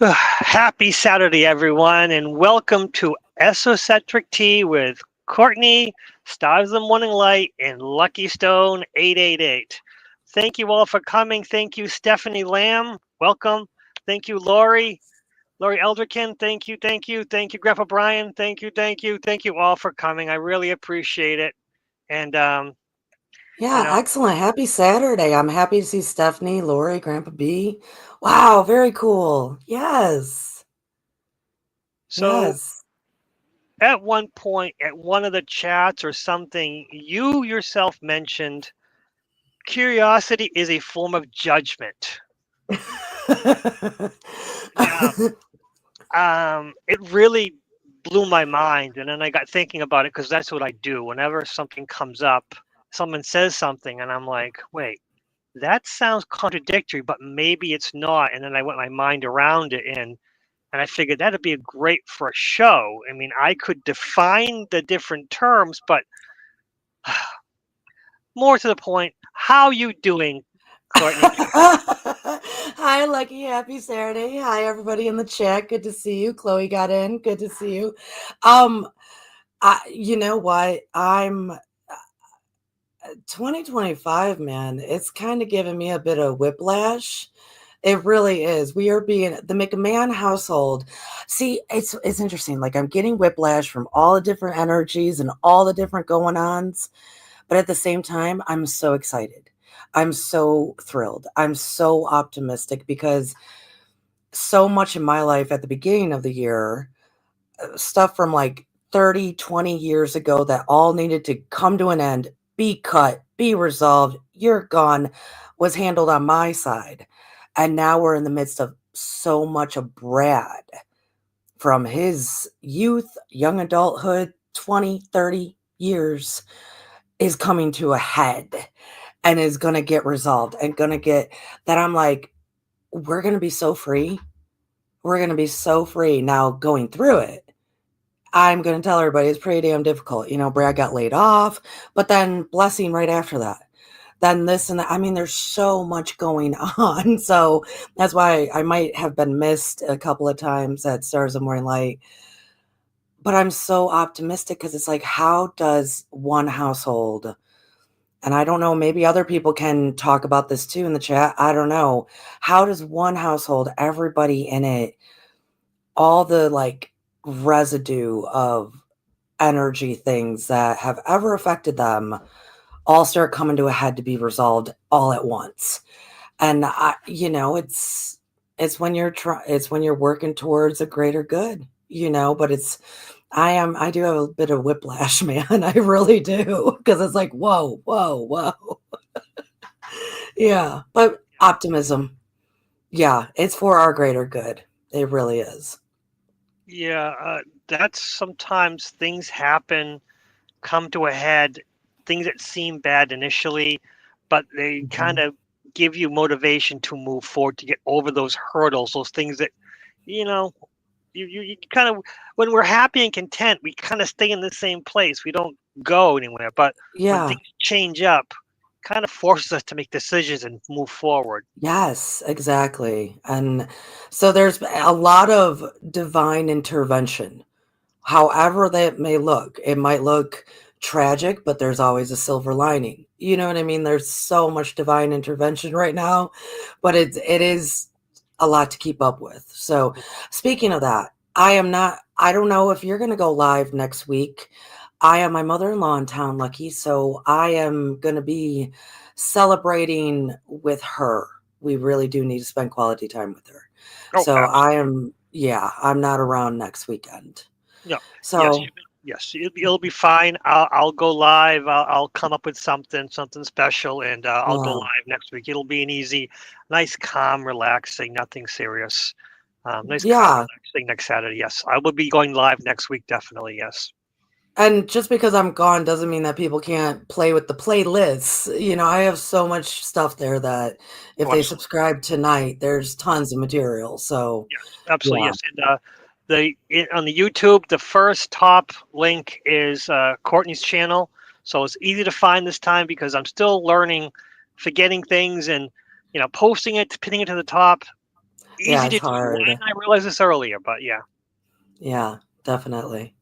Happy Saturday, everyone, and welcome to Esoteric Tea with Courtney, Stars of the Morning Light, and Lucky Stone 888. Thank you all for coming. Thank you, Stephanie Lamb. Welcome. Thank you, Lori Eldrikin. Thank you, Grandpa Brian. Thank you all for coming. I really appreciate it. And you Yeah, know, excellent. Happy Saturday. I'm happy to see Stephanie, Lori, Grandpa B. Wow, very cool. Yes. so Yes. at one point, at one of the chats or something, you yourself mentioned curiosity is a form of judgment. Now, it really blew my mind, and then I got thinking about it because that's what I do. Whenever something comes up, someone says something, and I'm like, wait, that sounds contradictory, but maybe it's not. And then I went my mind around it, and I figured that'd be great for a show. I mean, I could define the different terms, but more to the point, how you doing, Courtney? Hi, Lucky. Happy Saturday. Hi, everybody in the chat. Good to see you. Chloe got in. Good to see you. Um, you know what? I'm 2025, man. It's kind of giving me a bit of whiplash. It really is. We are being the McMahon household. See, it's interesting. Like I'm getting whiplash from all the different energies and all the different going ons, but at the same time, I'm so excited. I'm so thrilled. I'm so optimistic because so much in my life at the beginning of the year, stuff from like 30, 20 years ago that all needed to come to an end, be cut, be resolved, you're gone, was handled on my side. And now we're in the midst of so much of Brad from his youth, young adulthood, 20, 30 years is coming to a head and is going to get resolved and going to get that. I'm like, we're going to be so free. We're going to be so free now going through it. I'm going to tell everybody it's pretty damn difficult. You know, Brad got laid off, but then blessing right after that. Then this and that. I mean, there's so much going on. So that's why I might have been missed a couple of times at Stars of Morning Light. But I'm so optimistic because it's like, how does one household, and I don't know, maybe other people can talk about this too in the chat. I don't know. How does one household, everybody in it, all the like residue of energy things that have ever affected them all start coming to a head to be resolved all at once. And it's when it's when you're working towards a greater good, but I do have a bit of whiplash, man. I really do. Because it's like, whoa, whoa, whoa. Yeah. But optimism. Yeah, it's for our greater good. It really is. Yeah, that's sometimes things happen, come to a head, things that seem bad initially, but they kind Mhm. of give you motivation to move forward to get over those hurdles, those things that, you know, you kind of, when we're happy and content, we kind of stay in the same place. We don't go anywhere. But when Yeah. things change up, kind of forces us to make decisions and move forward. Yes, exactly. And so there's a lot of divine intervention. However that may look. It might look tragic, but there's always a silver lining. You know what I mean? There's so much divine intervention right now, but it is a lot to keep up with. So, speaking of that, I don't know if you're going to go live next week. I am my mother-in-law in town, Lucky, so I am going to be celebrating with her. We really do need to spend quality time with her. Oh, So, absolutely. I'm not around next weekend. No, yes, So, yes, it'll be fine. I'll go live. I'll come up with something special, and I'll go wow. live next week. It'll be an easy, nice, calm, relaxing, nothing serious. Nice, calm, Yeah. relaxing next Saturday. Yes, I will be going live next week. Definitely, yes. And just because I'm gone doesn't mean that people can't play with the playlists. I have so much stuff there that if Oh, they absolutely. subscribe tonight, there's tons of material. So, Yes, absolutely. yeah. Yes, and on the YouTube, the first top link is Courtney's channel, so it's easy to find this time because I'm still learning, forgetting things, and posting it, pinning it to the top. Yeah, easy it's to do. Why hard. didn't I realize this earlier? But yeah. Yeah, definitely.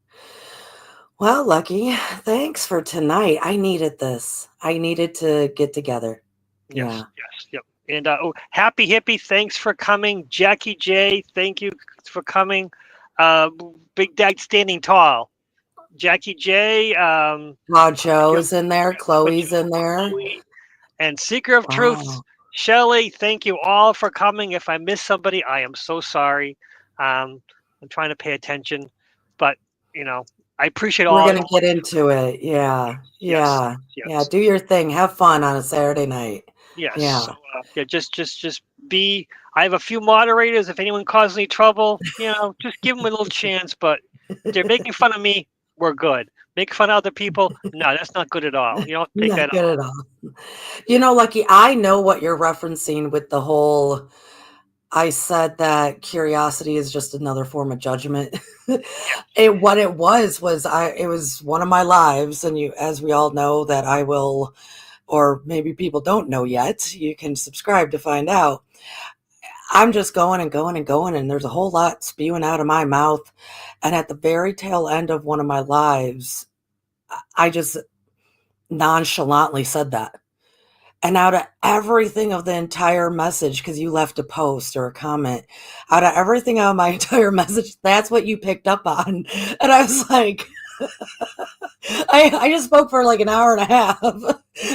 Well, Lucky, thanks for tonight. I needed this. I needed to get together. Yes, Yeah. yes, yep. And Happy Hippie, thanks for coming. Jackie J, thank you for coming. Uh, Big Dad standing tall. Jackie J, Joe is in there. Papa Chloe's Joe, in there. Chloe, and Seeker of Truths, Wow. Shelley. Thank you all for coming. If I missed somebody, I am so sorry. I'm trying to pay attention, but you know, I appreciate We're all. going to get into it. Yeah. Yes, Yeah. Yeah. yes. Do your thing. Have fun on a Saturday night. Yes. Yeah. So yeah, just be. I have a few moderators. If anyone causes any trouble, just give them a little chance. But they're making fun of me. We're good. Make fun of other people. No, that's not good at all. You don't take Not that good on. at all. Lucky, I know what you're referencing with the whole. I said that curiosity is just another form of judgment. What it was it was one of my lives, and as we all know, that I will, or maybe people don't know yet. You can subscribe to find out. I'm just going and going and going, and there's a whole lot spewing out of my mouth. And at the very tail end of one of my lives, I just nonchalantly said that. And out of everything of the entire message, because you left a post or a comment, out of everything out of my entire message, that's what you picked up on. And I was like, I just spoke for like an hour and a half.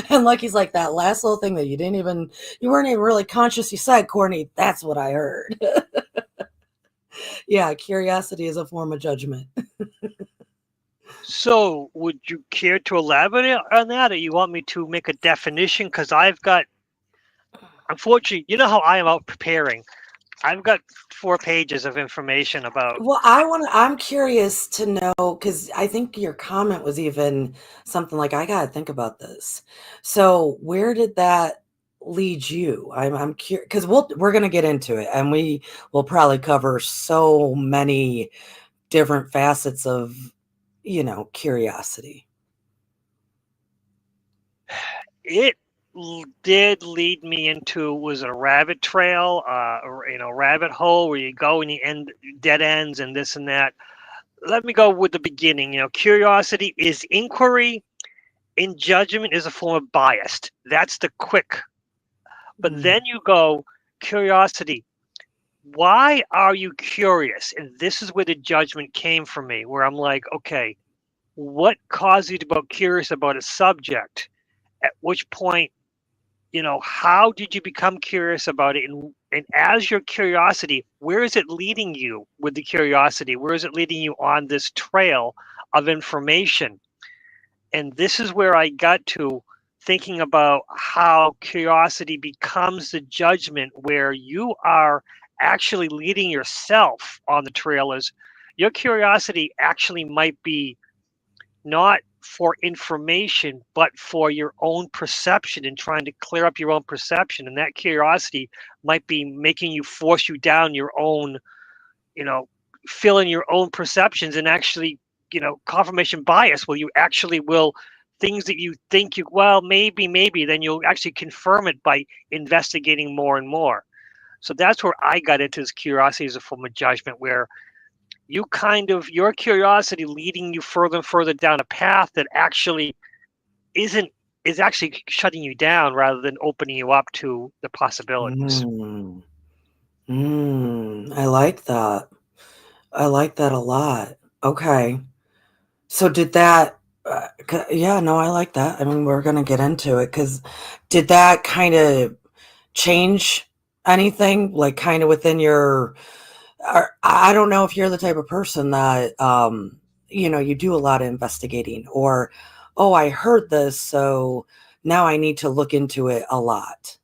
And Lucky's like, that last little thing that you weren't even really conscious you said, Courtney, that's what I heard. Yeah, curiosity is a form of judgment. So, would you care to elaborate on that, or you want me to make a definition? Because I've got, unfortunately, you know how I am out preparing. I've got 4 pages of information about. Well, I'm curious to know, because I think your comment was even something like, I gotta think about this. So where did that lead you? I'm curious, because we're gonna get into it, and we will probably cover so many different facets of, curiosity. It did lead me into was a rabbit trail, rabbit hole where you go and you end dead ends and this and that. Let me go with the beginning. Curiosity is inquiry, and judgment is a form of bias. That's the quick. But Mm, then you go curiosity. Why are you curious? And this is where the judgment came from me, where I'm like, okay, what caused you to be curious about a subject? At which point, how did you become curious about it? And as your curiosity, where is it leading you with the curiosity? Where is it leading you on this trail of information? And this is where I got to thinking about how curiosity becomes the judgment where you are actually leading yourself on the trail. Is your curiosity actually might be not for information, but for your own perception and trying to clear up your own perception. And that curiosity might be making you force you down your own, you know, fill in your own perceptions and actually, confirmation bias, where you actually will things that you think well, maybe, then you'll actually confirm it by investigating more and more. So that's where I got into this curiosity as a form of judgment, where your curiosity leading you further and further down a path that actually isn't is actually shutting you down rather than opening you up to the possibilities. mm, I like that. I like that a lot. Okay. So did that yeah, no, I like that. I mean, we're going to get into it, cuz did that kind of change anything, like kind of within your, I don't know if you're the type of person that you do a lot of investigating, or oh, I heard this, so now I need to look into it a lot.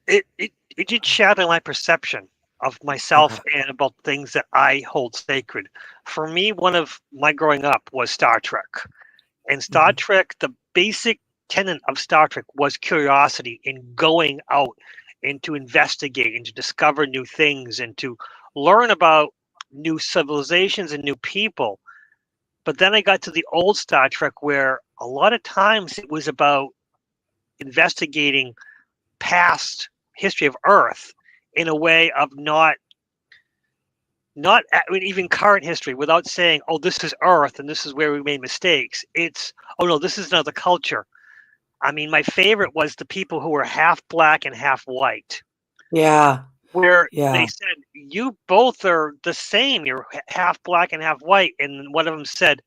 It did shatter my perception of Okay. myself and about things that I hold sacred. For me, one of my growing up was Star Trek. And Star Mhm. Trek, the basic tenet of Star Trek was curiosity in going out and to investigate and to discover new things and to learn about new civilizations and new people. But then I got to the old Star Trek where a lot of times it was about investigating past history of Earth in a way of not even current history, without saying, oh, this is Earth and this is where we made mistakes. It's, oh no, this is another culture. I mean, my favorite was the people who were half black and half white, Yeah. where they Yeah. said, you both are the same. You're half black and half white. And one of them said,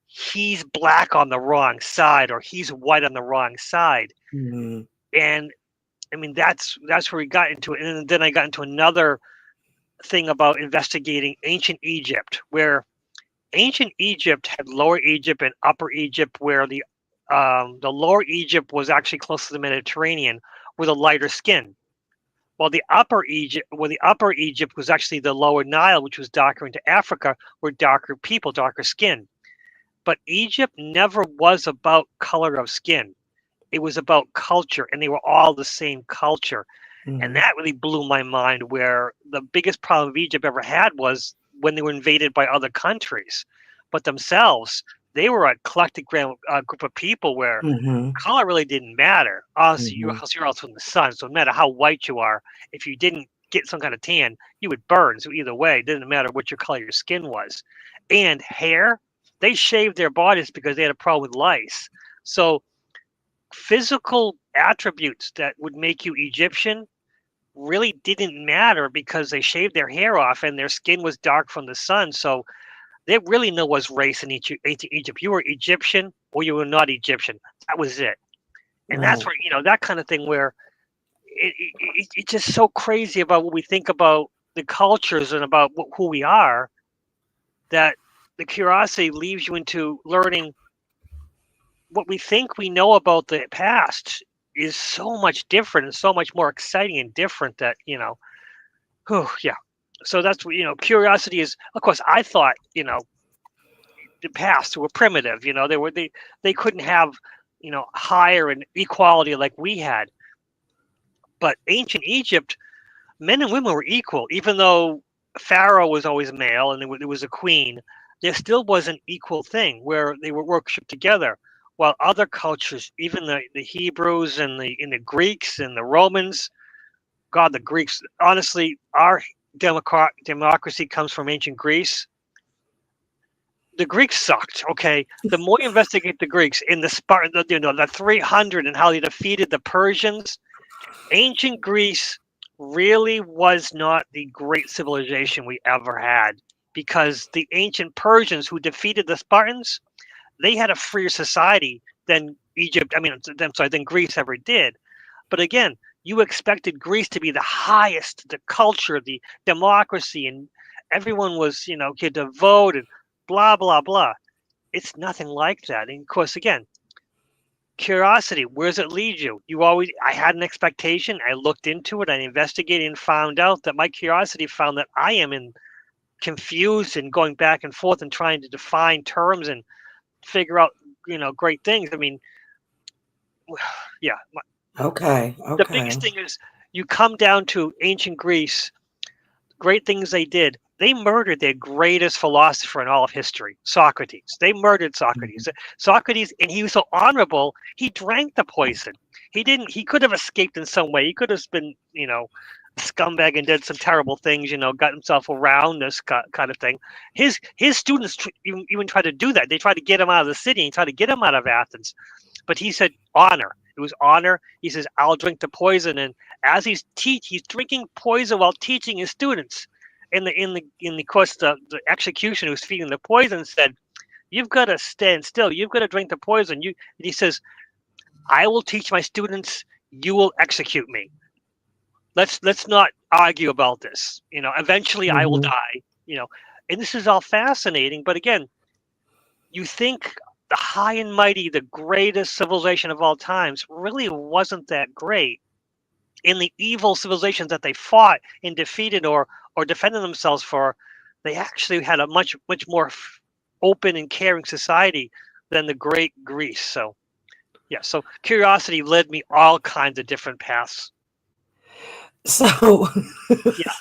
he's black on the wrong side, or he's white on the wrong side. Mhm. And I mean, that's where we got into it. And then I got into another thing about investigating ancient Egypt, where ancient Egypt had Lower Egypt and Upper Egypt, where the Lower Egypt was actually close to the Mediterranean with a lighter skin, while the Upper Egypt was actually the Lower Nile, which was darker into Africa, were darker people, darker skin. But Egypt never was about color of skin. It was about culture, and they were all the same culture. And Mhm. that really blew my mind, where the biggest problem Egypt ever had was when they were invaded by other countries. But themselves, they were a collected group of people where Mhm. color really didn't matter. Obviously, Mhm. you're also in the sun, so no matter how white you are, if you didn't get some kind of tan, you would burn. So either way, it didn't matter what your color your skin was. And hair, they shaved their bodies because they had a problem with lice. So physical attributes that would make you Egyptian really didn't matter because they shaved their hair off and their skin was dark from the sun. So there really no was race in ancient Egypt. You were Egyptian or you were not Egyptian. That was it. And that's Right. where, that kind of thing where it's just so crazy about what we think about the cultures and about who we are, that the curiosity leaves you into learning what we think we know about the past is so much different and so much more exciting and different that, yeah. So that's what, curiosity is. Of course, I thought, the past were primitive. They couldn't have, higher and equality like we had. But ancient Egypt, men and women were equal, even though Pharaoh was always male and there was a queen. There still was an equal thing where they were worshipped together. While other cultures, even the Hebrews and the Greeks and the Romans, God, the Greeks, honestly, our democracy comes from ancient Greece. The Greeks sucked. Okay, the more you investigate the Greeks in the Spartan, the 300 and how they defeated the Persians, ancient Greece really was not the great civilization we ever had, because the ancient Persians who defeated the Spartans, they had a freer society than Egypt. I mean, I'm sorry, than Greece ever did. But again, you expected Greece to be the highest, the culture, the democracy, and everyone was, could vote and blah blah blah. It's nothing like that. And of course, again, curiosity, where does it lead you? I had an expectation. I looked into it. I investigated and found out that my curiosity found that I am confused and going back and forth and trying to define terms and figure out, great things. I mean, yeah. Okay. The biggest Okay. thing is you come down to ancient Greece, great things they did. They murdered their greatest philosopher in all of history, Socrates. They murdered Mhm. Socrates. Socrates, and he was so honorable, he drank the poison. He could have escaped in some way. He could have been, a scumbag and did some terrible things, got himself around this kind of thing. His students even tried to do that. They tried to get him out of the city and tried to get him out of Athens. But he said honor. It was honor. He says, I'll drink the poison. And as he's drinking poison while teaching his students. In the course, the executioner who's feeding the poison said, you've got to stand still. You've got to drink the poison. He says, I will teach my students. You will execute me. Let's not argue about this. Eventually I will Mhm. die. And this is all fascinating. But again, you think the high and mighty, the greatest civilization of all times, really wasn't that great. In the evil civilizations that they fought and defeated or defended themselves for, they actually had a much much more open and caring society than the great Greece. So yeah, so curiosity led me all kinds of different paths. So Yeah,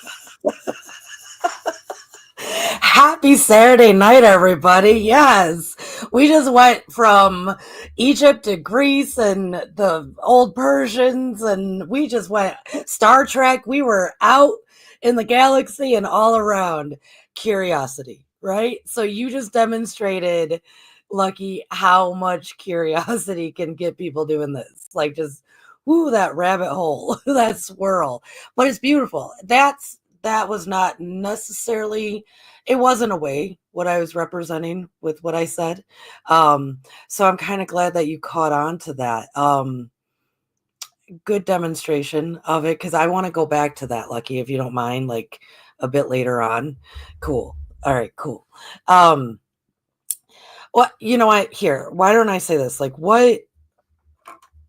happy Saturday night, everybody. Yes. We just went from Egypt to Greece and the old Persians, and we just went Star Trek. We were out in the galaxy and all around. Curiosity, right? So you just demonstrated, Lucky, how much curiosity can get people doing this. Like, just, woo, that rabbit hole, that swirl. But it's beautiful. That was not necessarily, it wasn't a way what I was representing with what I said. So I'm kind of glad that you caught on to that. Good demonstration of it, because I want to go back to that, Lucky, if you don't mind, like a bit later on. Cool. All right, cool. Well, you know what? Here, why don't I say this? Like, what,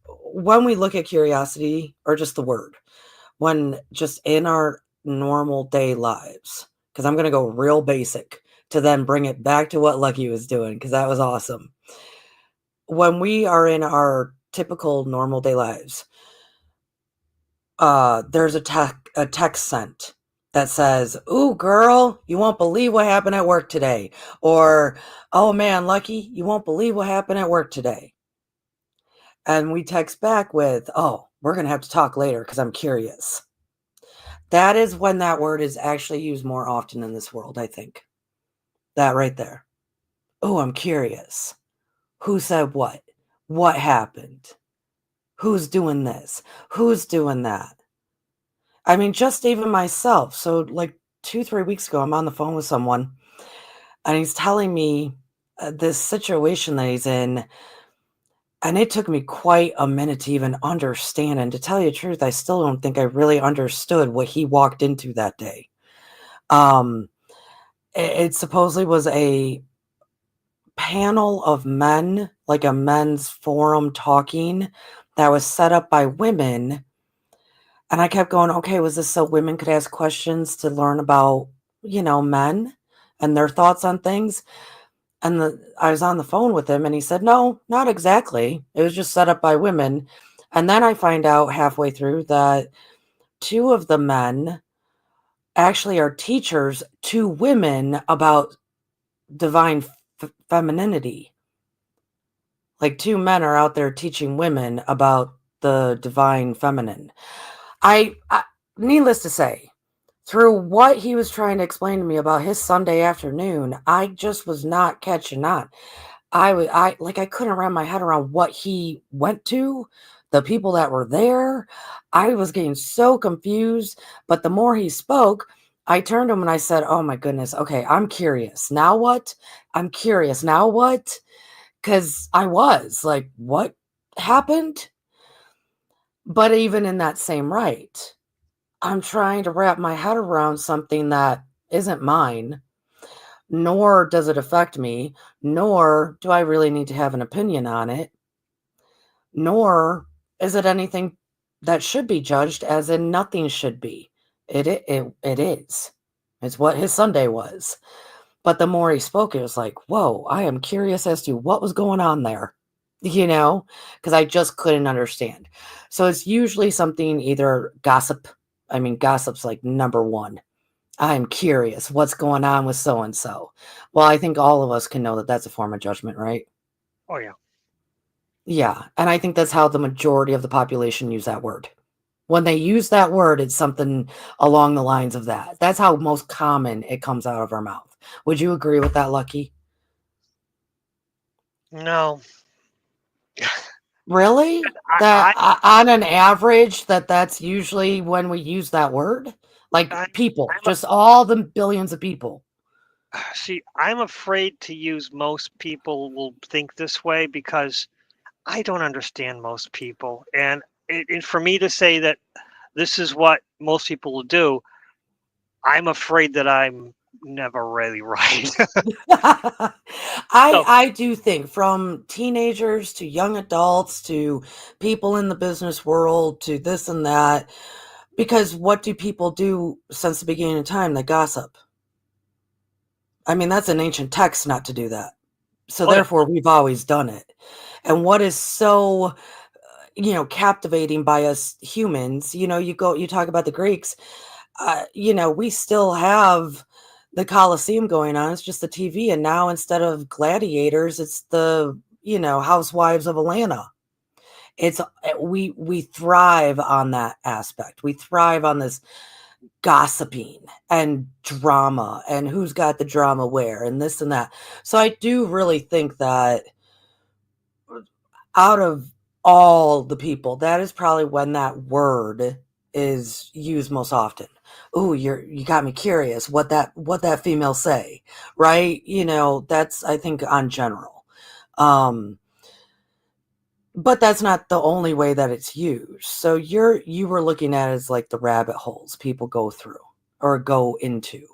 when we look at curiosity, or just the word, when just in our normal day lives, because I'm going to go real basic to then bring it back to what Lucky was doing, because that was awesome. When we are in our typical normal day lives, there's a text sent that says, "Ooh, girl, you won't believe what happened at work today," or, "Oh man, Lucky, you won't believe what happened at work today." And we text back with, "Oh, we're going to have to talk later because I'm curious." That is when that word is actually used more often in this world, I think. That right there. "Oh, I'm curious. Who said what? What happened? Who's doing this? Who's doing that?" I mean, just even myself. So, like 2, 3 weeks ago, I'm on the phone with someone, and he's telling me this situation that he's in. And it took me quite a minute to even understand. And to tell you the truth, I still don't think I really understood what he walked into that day. Um, it supposedly was a panel of men, like a men's forum talking, that was set up by women. And I kept going, okay, was this so women could ask questions to learn about, men and their thoughts on things? And I was on the phone with him, and he said, "No, not exactly. It was just set up by women." And then I find out halfway through that two of the men actually are teachers to women about divine femininity. Like, two men are out there teaching women about the divine feminine. I needless to say, through what he was trying to explain to me about his Sunday afternoon, I just was not catching on. I couldn't wrap my head around what he went to, the people that were there. I was getting so confused, but the more he spoke, I turned to him and I said, "Oh my goodness, okay, I'm curious. Now what? I'm curious. Now what?" Because I was like, what happened? But even in that same right, I'm trying to wrap my head around something that isn't mine, nor does it affect me, nor do I really need to have an opinion on it, nor is it anything that should be judged, as in nothing should be. It is. It's what his Sunday was. But the more he spoke, it was like, whoa, I am curious as to what was going on there, because I just couldn't understand. So it's usually something, either gossip. I mean, gossip's like number one. I'm curious what's going on with so and so. Well, I think all of us can know that that's a form of judgment, right? Oh, yeah. Yeah. And I think that's how the majority of the population use that word. When they use that word, it's something along the lines of that. That's how most common it comes out of our mouth. Would you agree with that, Lucky? No. Really? That I, on an average, that's usually when we use that word? Like, I, people, I'm just all the billions of people. see, I'm afraid to use most people will think this way because I don't understand most people. And for me to say that this is what most people will do, I'm afraid that I'm never really right. I So, I do think, from teenagers to young adults to people in the business world to this and that, because what do people do since the beginning of time? They gossip. I mean, that's an ancient text not to do that. So oh yeah, therefore, we've always done it. And what is so, captivating by us humans, you talk about the Greeks, we still have the Coliseum going on. It's just the TV. And now instead of gladiators, it's the, housewives of Atlanta. It's we thrive on that aspect. We thrive on this gossiping and drama and who's got the drama where and this and that. So I do really think that out of all the people, that is probably when that word is used most often. Ooh, you got me curious what that female say, right? That's, I think, on general. But that's not the only way that it's used. So you were looking at it as like the rabbit holes people go through or go into.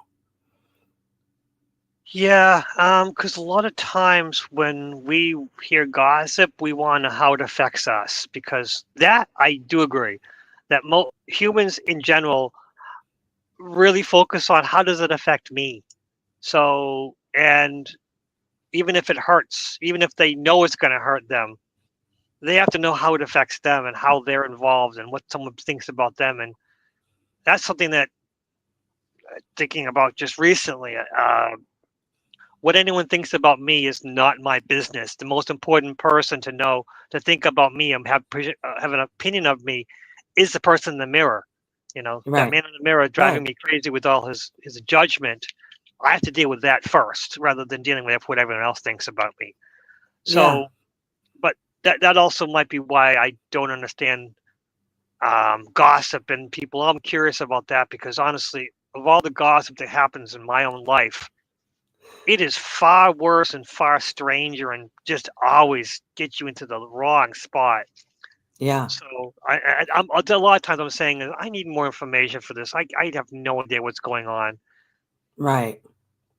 Yeah, because a lot of times when we hear gossip, we want to know how it affects us. Because that I do agree that humans in general really focus on how does it affect me. So, and even if it hurts, even if they know it's going to hurt them, they have to know how it affects them and how they're involved and what someone thinks about them. And that's something that thinking about just recently. What anyone thinks about me is not my business. The most important person to know, to think about me and have an opinion of me is the person in the mirror. That Right. man in the mirror driving Right. me crazy with all his judgment. I have to deal with that first rather than dealing with what everyone else thinks about me. Yeah. So, but that also might be why I don't understand gossip and people. I'm curious about that because honestly, of all the gossip that happens in my own life, it is far worse and far stranger and just always gets you into the wrong spot. Yeah. So I'm a lot of times I'm saying I need more information for this. I have no idea what's going on. Right.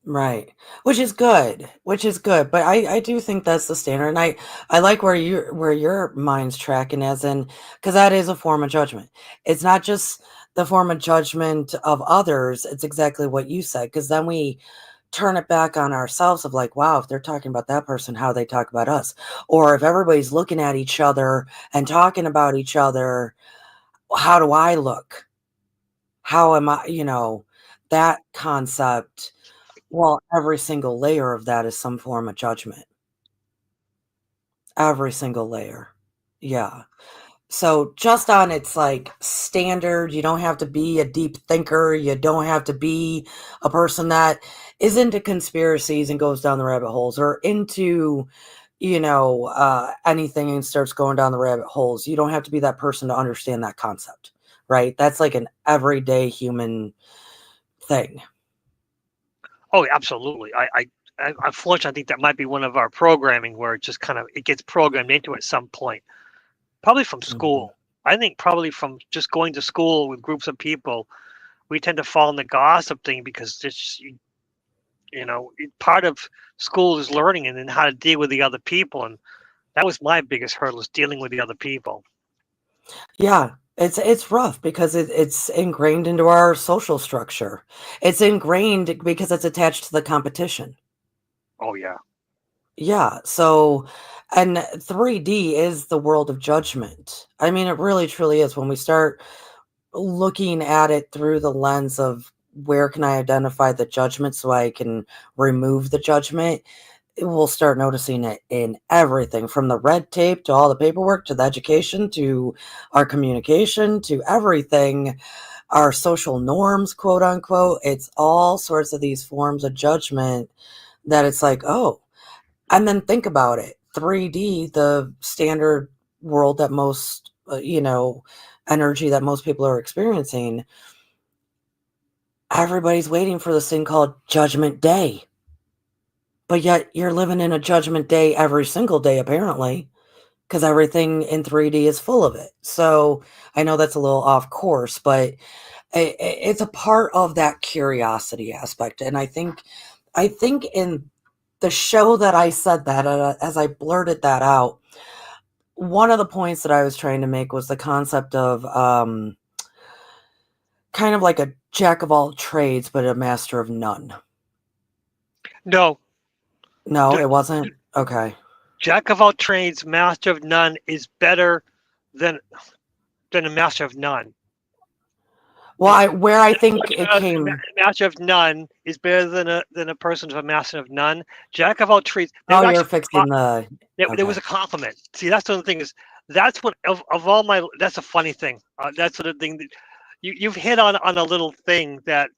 Right. Which is good. Which is good. But I do think that's the standard. And I like where your mind's tracking as in, because that is a form of judgment. It's not just the form of judgment of others. It's exactly what you said. Because then we turn it back on ourselves of like, wow, if they're talking about that person, how they talk about us. Or if everybody's looking at each other and talking about each other, how do I look? How am I, that concept. Well, every single layer of that is some form of judgment. Every single layer. Yeah. So just on its like standard, you don't have to be a deep thinker. You don't have to be a person that is into conspiracies and goes down the rabbit holes or into, anything and starts going down the rabbit holes. You don't have to be that person to understand that concept, right? That's like an everyday human thing. Oh, absolutely. Unfortunately, I think that might be one of our programming where it just kind of it gets programmed into at some point. Probably from Mhm. school. I think probably from just going to school with groups of people, we tend to fall in the gossip thing because part of school is learning and then how to deal with the other people. And that was my biggest hurdle is dealing with the other people. Yeah, it's rough because it's ingrained into our social structure. It's ingrained because it's attached to the competition. Oh yeah. Yeah, so and 3D is the world of judgment. I mean, it really truly is when we start looking at it through the lens of where can I identify the judgment so I can remove the judgment. We'll start noticing it in everything from the red tape to all the paperwork to the education to our communication to everything, our social norms, quote unquote. It's all sorts of these forms of judgment that it's like, oh, and then think about it 3D, the standard world that most, energy that most people are experiencing. Everybody's waiting for this thing called Judgment Day. But yet you're living in a judgment day every single day, apparently, because everything in 3D is full of it. So I know that's a little off course, but it's a part of that curiosity aspect. And I think in the show that I said that, as I blurted that out, one of the points that I was trying to make was the concept of kind of like a jack of all trades, but a master of none. No, No, the it wasn't. Okay. jack of all trades, master of none is better than a master of none. Well, where I think Like it a came. master of none is better than a person of a master of none. Jack of all trades. They Oh, were you're actually fixing the. there was Okay. a compliment. See, that's the other thing is that's what of all my. That's a funny thing. That's sort of thing that you've hit on a little thing that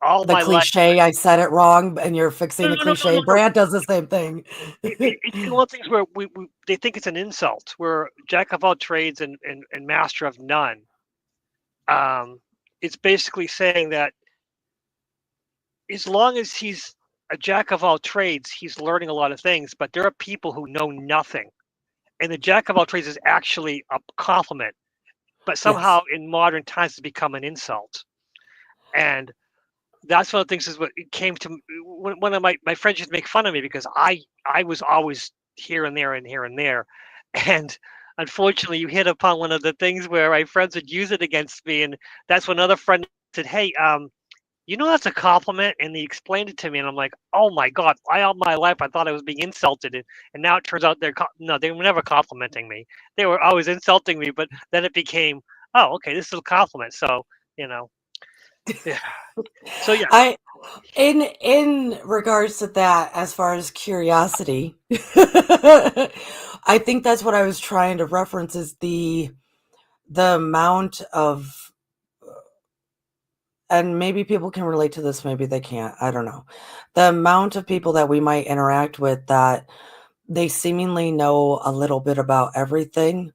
all The my life. cliche, I said it wrong, and you're fixing No, the no, no, no, cliche. no, no. Brad does the same thing. It's one of the things where they think it's an insult. We're jack of all trades and master of none. Um, it's basically saying that as long as he's a jack of all trades, he's learning a lot of things. But there are people who know nothing, and the jack of all trades is actually a compliment. But somehow Yes. in modern times, it's become an insult. And that's one of the things is what it came to one of my friends used to make fun of me because I was always here and there and here and there. And unfortunately, you hit upon one of the things where my friends would use it against me. And that's when another friend said, "Hey, you know that's a compliment," and he explained it to me, and I'm like, "Oh my god! I all my life I thought I was being insulted, and now it turns out no, they were never complimenting me. They were always insulting me. But then it became, oh, okay, this is a compliment. So you know, yeah. So yes, I in regards to that, as far as curiosity, I think that's what I was trying to reference is the amount of, and maybe people can relate to this, maybe they can't, I don't know. The amount of people that we might interact with that they seemingly know a little bit about everything,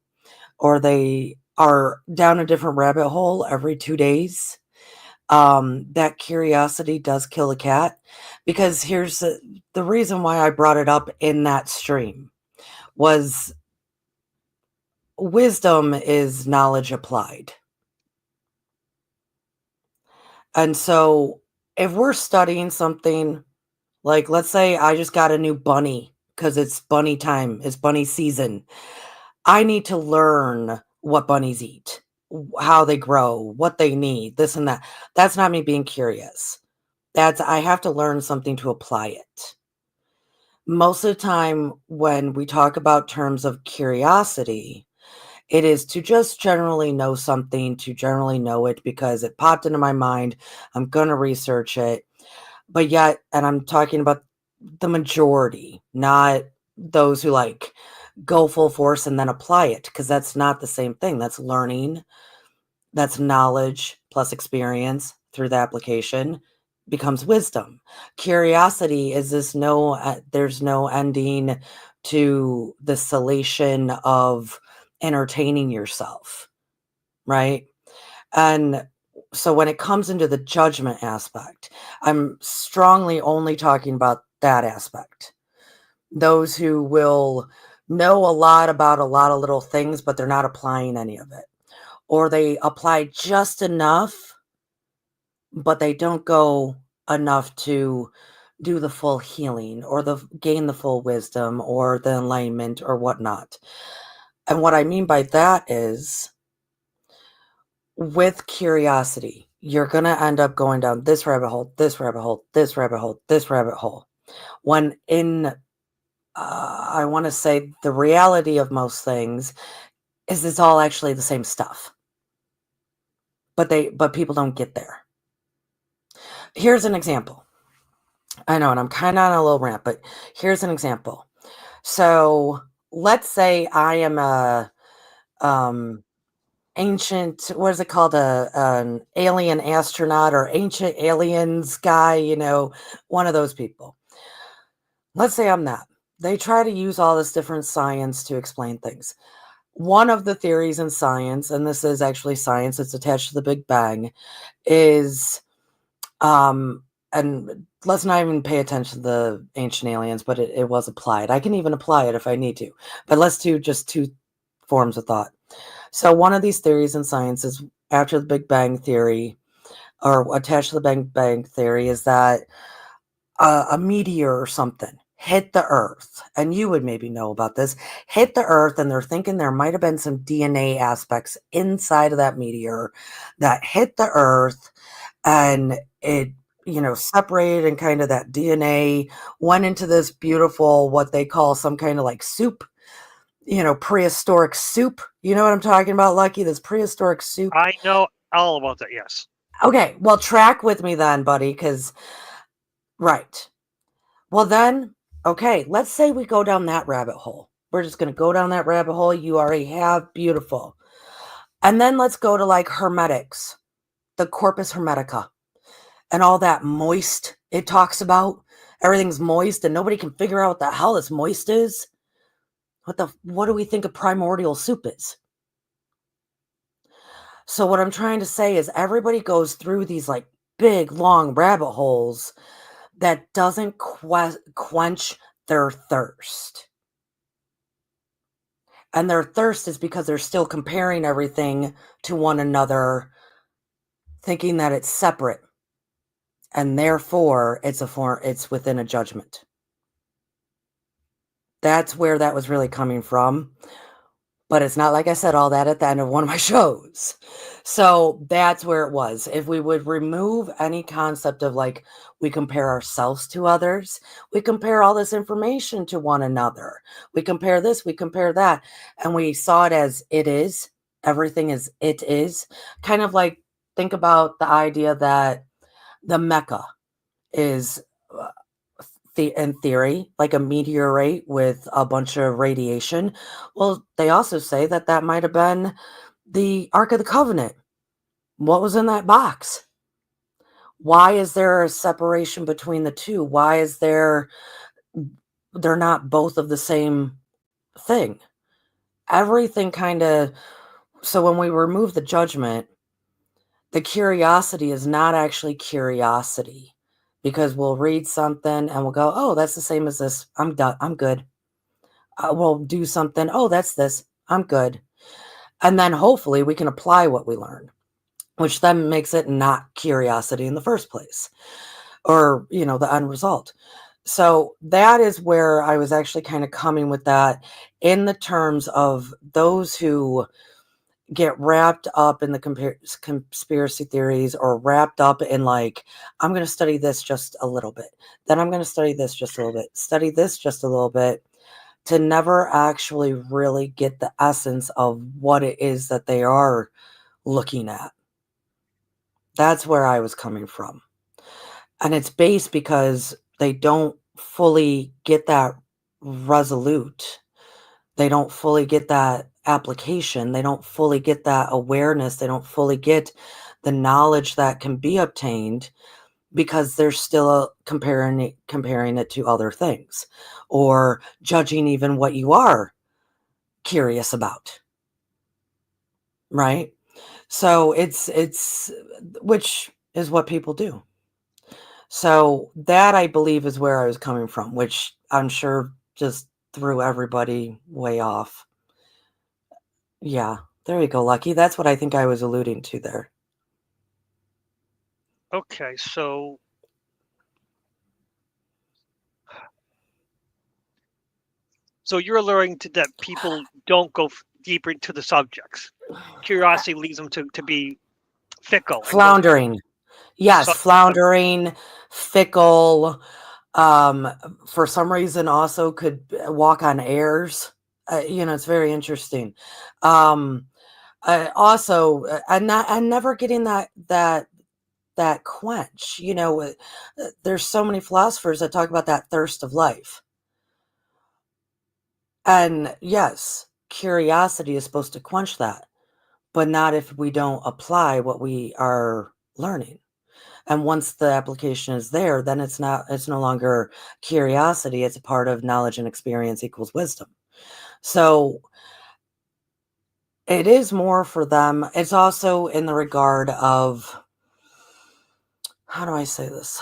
or they are down a different rabbit hole every 2 days. That curiosity does kill a cat, because here's the reason why I brought it up in that stream was wisdom is knowledge applied. And so if we're studying something, like let's say I just got a new bunny because it's bunny time, it's bunny season. I need to learn what bunnies eat, how they grow, what they need, this and that. That's not me being curious. That's I have to learn something to apply it. Most of the time when we talk about terms of curiosity, it is to just generally know something, to generally know it because it popped into my mind. I'm going to research it. But yet, and I'm talking about the majority, not those who like go full force and then apply it, because that's not the same thing. That's learning, that's knowledge plus experience through the application becomes wisdom. Curiosity is this no, there's no ending to the salation of entertaining yourself, right? And so when it comes into the judgment aspect, I'm strongly only talking about that aspect. Those who will know a lot about a lot of little things, but they're not applying any of it. Or they apply just enough, but they don't go enough to do the full healing or the gain the full wisdom or the enlightenment or whatnot. And what I mean by that is with curiosity, you're going to end up going down this rabbit hole, this rabbit hole, this rabbit hole, this rabbit hole. When in, I want to say the reality of most things is it's all actually the same stuff, but people don't get there. Here's an example. I know, and I'm kind of on a little rant, but here's an example. So let's say I am a um, ancient, what is it called, an alien astronaut or ancient aliens guy, one of those people. Let's say I'm that. They try to use all this different science to explain things. One of the theories in science, and this is actually science, it's attached to the Big Bang, is and let's not even pay attention to the ancient aliens, but it was applied. I can even apply it if I need to. But let's do just two forms of thought. So one of these theories in science is after the Big Bang theory, or attached to the Big Bang theory, is that a meteor or something hit the Earth, and you would maybe know about this, hit the Earth, and they're thinking there might have been some DNA aspects inside of that meteor that hit the Earth, and it separated, and kind of that DNA went into this beautiful, what they call some kind of like soup, prehistoric soup. You know what I'm talking about, Lucky? This prehistoric soup. I know all about that. Yes. Okay, well, track with me then, buddy, because, right. Well, then, okay, let's say we go down that rabbit hole. We're just going to go down that rabbit hole you already have. Beautiful. And then let's go to like hermetics, the corpus hermetica, and all that moist it talks about. Everything's moist and nobody can figure out what the hell this moist is. What do we think a primordial soup is? So what I'm trying to say is everybody goes through these like big long rabbit holes that doesn't quench their thirst. And their thirst is because they're still comparing everything to one another, thinking that it's separate. And therefore it's within a judgment. That's where that was really coming from. But it's not like I said all that at the end of one of my shows. So that's where it was. If we would remove any concept of like we compare ourselves to others, we compare all this information to one another. We compare this, we compare that, and we saw it as it is. Everything is it is. Kind of like think about the idea that the Mecca is in theory, like a meteorite with a bunch of radiation. Well, they also say that that might have been the Ark of the Covenant. What was in that box? Why is there a separation between the two? Why is they're not both of the same thing? Everything kind of, so when we remove the judgment, the curiosity is not actually curiosity, because we'll read something and we'll go, oh, that's the same as this. I'm done. I'm good. We'll do something. Oh, that's this. I'm good. And then hopefully we can apply what we learn, which then makes it not curiosity in the first place, or, the end result. So that is where I was actually kind of coming with that, in the terms of those who get wrapped up in the conspiracy theories, or wrapped up in like, I'm going to study this just a little bit, then I'm going to study this just a little bit, study this just a little bit, to never actually really get the essence of what it is that they are looking at. That's where I was coming from. And it's based because they don't fully get that resolute. They don't fully get that application. They don't fully get that awareness. They don't fully get the knowledge that can be obtained, because they're still comparing it to other things, or judging even what you are curious about. Right? So it's which is what people do. So that, I believe, is where I was coming from, which I'm sure just threw everybody way off. Yeah, there you go, Lucky. That's what I think I was alluding to there. Okay, so you're alerting to that people don't go deeper into the subjects. Curiosity leads them to be fickle and go through. Floundering. Yes, floundering, fickle. For some reason also could walk on airs. It's very interesting. Also, and never getting that quench. There's so many philosophers that talk about that thirst of life. And yes, curiosity is supposed to quench that, but not if we don't apply what we are learning. And once the application is there, then it's no longer curiosity. It's a part of knowledge and experience equals wisdom. So it is more for them. It's also in the regard of, how do I say this?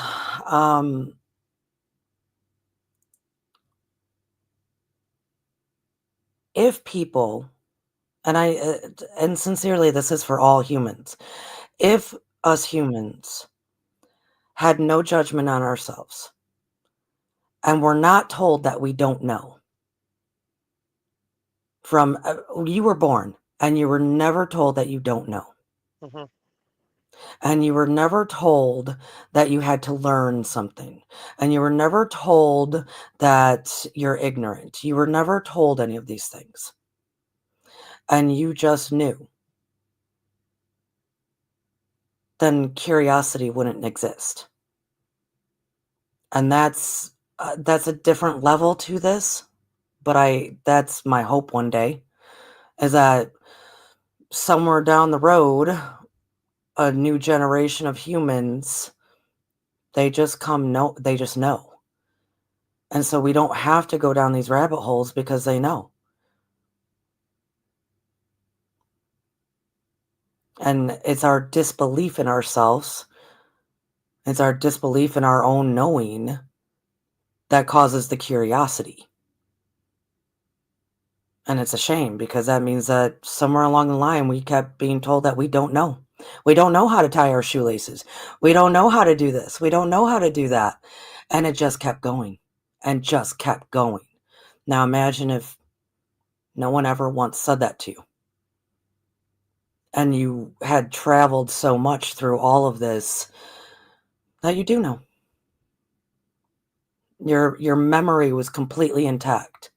If people, and sincerely, this is for all humans, if us humans had no judgment on ourselves, and we're not told that we don't know, from you were born and you were never told that you don't know, Mm-hmm. and you were never told that you had to learn something, and you were never told that you're ignorant, you were never told any of these things, and you just knew, then curiosity wouldn't exist. And that's a different level to this, but that's my hope one day, is that somewhere down the road, a new generation of humans, they just know. And so we don't have to go down these rabbit holes because they know. And it's our disbelief in ourselves, it's our disbelief in our own knowing that causes the curiosity. And it's a shame, because that means that somewhere along the line we kept being told that we don't know. We don't know how to tie our shoelaces. We don't know how to do this. We don't know how to do that. And it just kept going and just kept going. Now imagine if no one ever once said that to you, and you had traveled so much through all of this that you do know. Your memory was completely intact.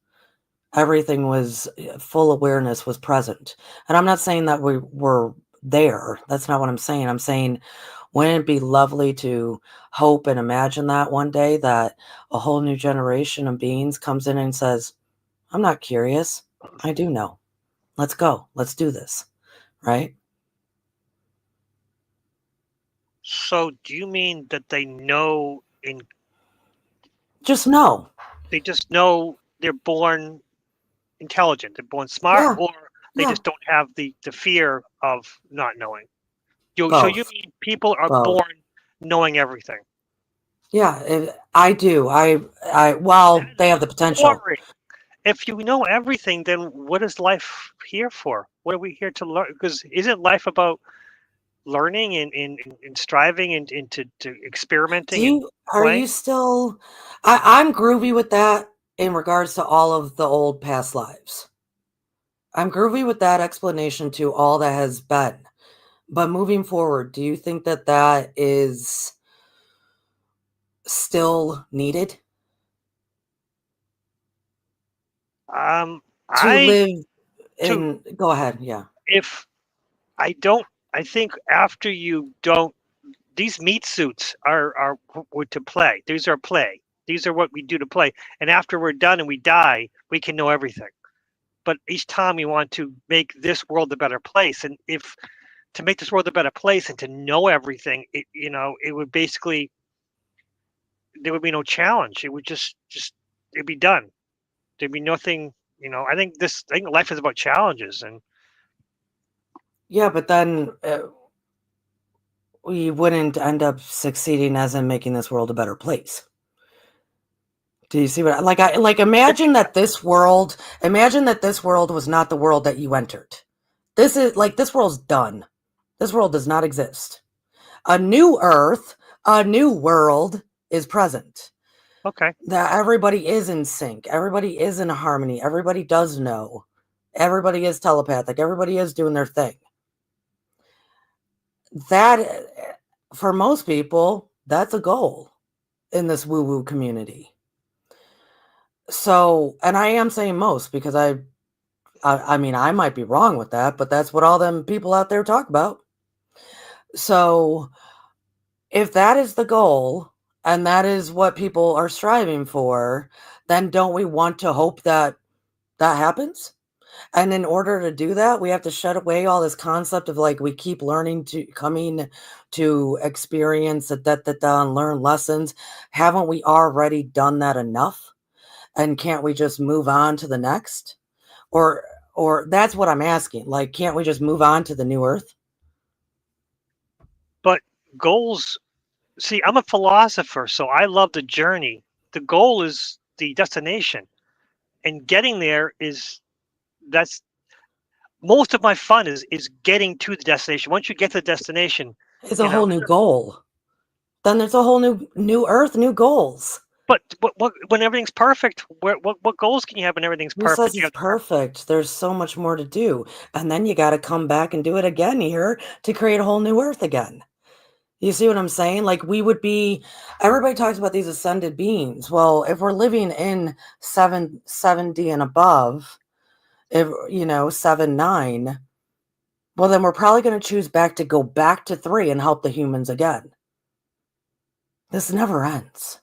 Everything was full awareness was present. And I'm not saying that we were there. That's not what I'm saying. I'm saying, wouldn't it be lovely to hope and imagine that one day that a whole new generation of beings comes in and says, I'm not curious. I do know. Let's go. Let's do this. Right? So do you mean that they know Just know. they just know they're born intelligent, they're born smart, Yeah. or they Yeah. just don't have the fear of not knowing? So you Both. mean people are Both. born knowing everything? Yeah, I do. Well, That they is have the potential. boring. If you know everything, then what is life here for? What are we here to learn? Because isn't life about learning and striving and to experimenting and Are playing? you still, I'm groovy with that in regards to all of the old past lives. I'm groovy with that explanation to all that has been. But moving forward, do you think that that is still needed Um, to I live to in? Go ahead. Yeah. if I don't, I think after you don't, these meat suits are to play. These are play. These are what we do to play. And after we're done and we die, we can know everything. But each time we want to make this world a better place, and if to make this world a better place and to know everything, it would basically, there would be no challenge. It would just it'd be done. There'd be nothing. I think life is about challenges, and Yeah, but then we wouldn't end up succeeding as in making this world a better place. Do you see what if imagine you, that this world was not the world that you entered. This world's done. This world does not exist. A new earth, a new world is present. okay, That everybody is in sync. Everybody is in harmony. Everybody does know. Everybody is telepathic. Everybody is doing their thing. That, for most people, that's a goal in this woo-woo community. So, and I am saying most because I mean, I might be wrong with that, but that's what all them people out there talk about. So, if that is the goal and that is what people are striving for, then don't we want to hope that that happens? And in order to do that, we have to shut away all this concept of we keep learning to coming to experience and learn lessons. Haven't we already done that enough? And can't we just move on to the next? Or that's what I'm asking. Can't we just move on to the new earth? but goals. See, I'm a philosopher, so I love the journey. The goal is the destination, and getting there that's most of my fun is getting to the destination. Once you get to the destination, It's a you know. whole new goal. Then there's a whole new earth, new goals. But when everything's perfect, what goals can you have when everything's Who says perfect? You it's have the perfect? There's so much more to do. And then you got to come back and do it again here to create a whole new earth again. You see what I'm saying? Everybody talks about these ascended beings. Well, if we're living in 770 and above, if 7-9, Well, then we're probably going to choose back to go back to 3 and help the humans again. This never ends.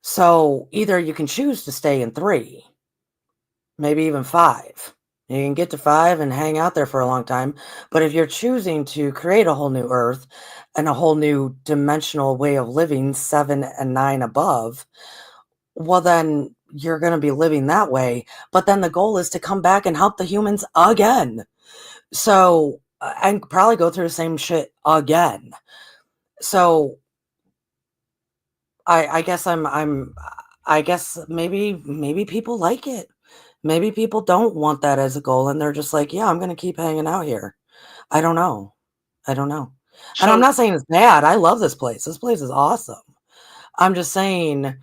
So either you can choose to stay in 3, maybe even 5. You can get to 5 and hang out there for a long time. But if you're choosing to create a whole new Earth and a whole new dimensional way of living, 7 and 9 above, well, then you're going to be living that way. But then the goal is to come back and help the humans again. So, and probably go through the same shit again. So I guess I guess maybe people like it. Maybe people don't want that as a goal and they're just like, yeah, I'm going to keep hanging out here. I don't know. I don't know. And I'm So not saying it's bad. I love this place. This place is awesome. I'm just saying,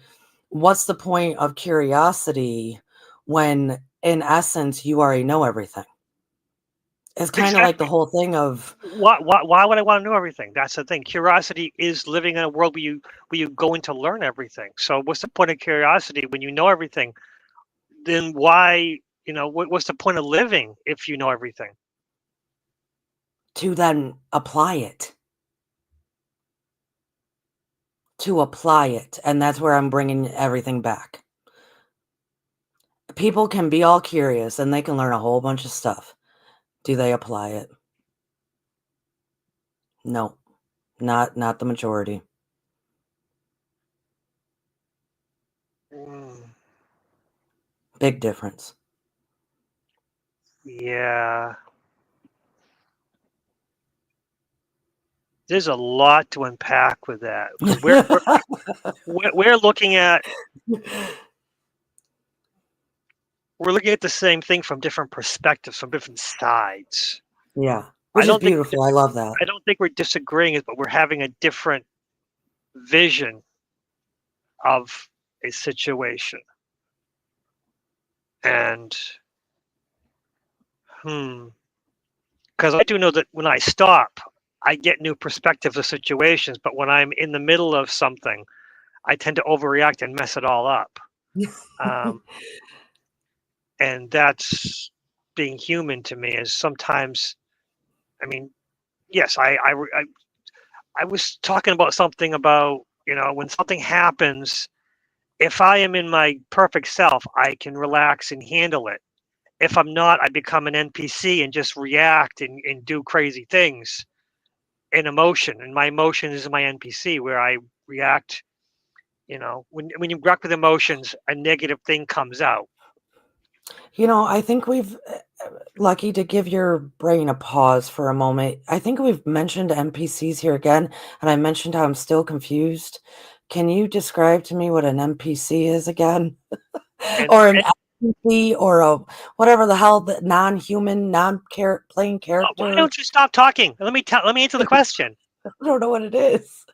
what's the point of curiosity when in essence you already know everything? It's kind of like the exactly. whole thing of, Why would I want to know everything? That's the thing. Curiosity is living in a world where you go in to learn everything. So what's the point of curiosity when you know everything? Then why, what's the point of living if you know everything? to then apply it. To apply it. And that's where I'm bringing everything back. People can be all curious and they can learn a whole bunch of stuff. Do they apply it? No, not the majority. Mm, Big difference. yeah, there's a lot to unpack with that because we're looking at the same thing from different perspectives, from different sides. Yeah, I which is don't think beautiful. I love that. I don't think we're disagreeing, but we're having a different vision of a situation. And because I do know that when I stop, I get new perspectives of situations, but when I'm in the middle of something, I tend to overreact and mess it all up. Um, and that's being human to me. Is sometimes, I mean, yes, I was talking about something about when something happens. If I am in my perfect self, I can relax and handle it. If I'm not, I become an NPC and just react and do crazy things in emotion. And my emotion is my NPC where I react. When you react with emotions, a negative thing comes out. I think we've lucky to give your brain a pause for a moment. I think we've mentioned NPCs here again, and I mentioned how I'm still confused. Can you describe to me what an NPC is again? And, Or an and NPC or a whatever the hell, the non-human, non-playing why character? don't you stop talking? Let me answer the question. I don't know what it is.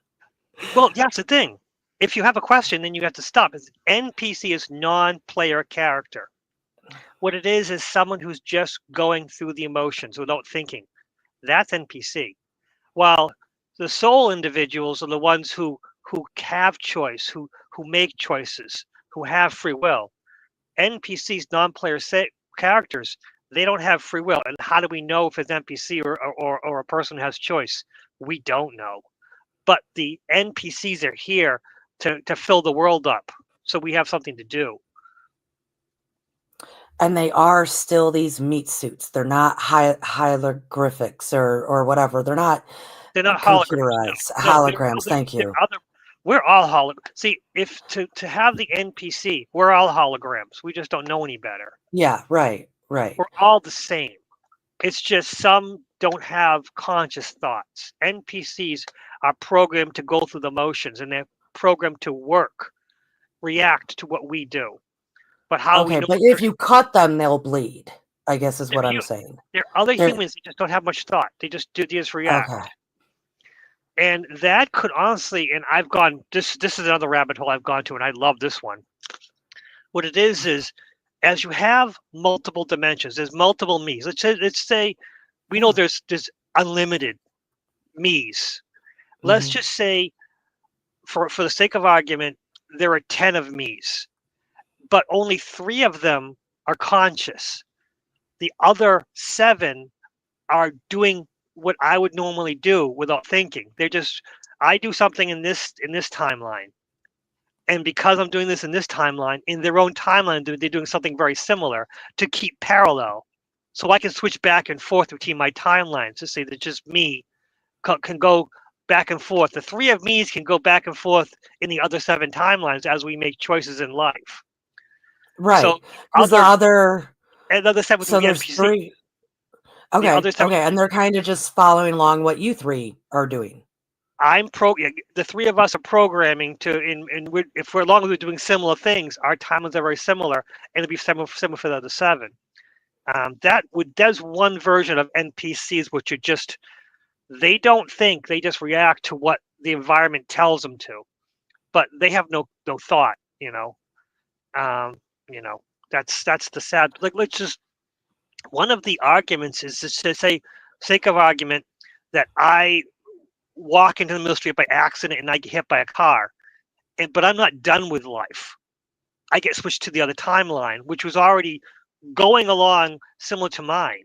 Well, that's the thing. If you have a question, then you have to stop. NPC is non-player character. What it is someone who's just going through the emotions without thinking. That's NPC. While the soul individuals are the ones who have choice, who make choices, who have free will. NPCs, non-player characters, they don't have free will. And how do we know if it's NPC or a person who has choice? We don't know. But the NPCs are here to fill the world up, so we have something to do. And they are still these meat suits. They're not hieroglyphics or whatever. They're not They're not holograms. computerized No, no, holograms. Thank they're you. other. We're all See, if to have the NPC, we're all holograms. We just don't know any better. Yeah, right, right. We're all the same. It's just some don't have conscious thoughts. NPCs are programmed to go through the motions and they're programmed to work, react to what we do. But how do we Okay, know but if if you cut them, they'll bleed, I guess is what I'm they're, saying. they're other They're humans that just don't have much thought. They just react. okay. And that could honestly, and I've gone this is another rabbit hole I've gone to, and I love this one. What it is as you have multiple dimensions, there's multiple me's. Let's say we know Yeah. there's unlimited me's. Let's Mhm. just say for the sake of argument, there are 10 of me's, but only 3 of them are conscious. The other 7 are doing what I would normally do without thinking. I do something in this timeline, and because I'm doing this in this timeline, in their own timeline, they're doing something very similar to keep parallel. So I can switch back and forth between my timelines to say that just me can go back and forth. The 3 of me's can go back and forth in the other 7 timelines as we make choices in life. So Right. Because the other, another 7 so would be there's NPC. 3. The Okay. other 7, Okay. And they're kind of just following along what you 3 are doing. the 3 of us are programming to if we're long as we're doing similar things, our timelines are very similar, and it'll be similar for the other 7. There's one version of NPCs which are just, they don't think, they just react to what the environment tells them to, but they have no thought. You know, that's the sad. Like, let's just, one of the arguments is just to say, sake of argument, that I walk into the middle of the street by accident and I get hit by a car, but I'm not done with life. I get switched to the other timeline, which was already going along similar to mine.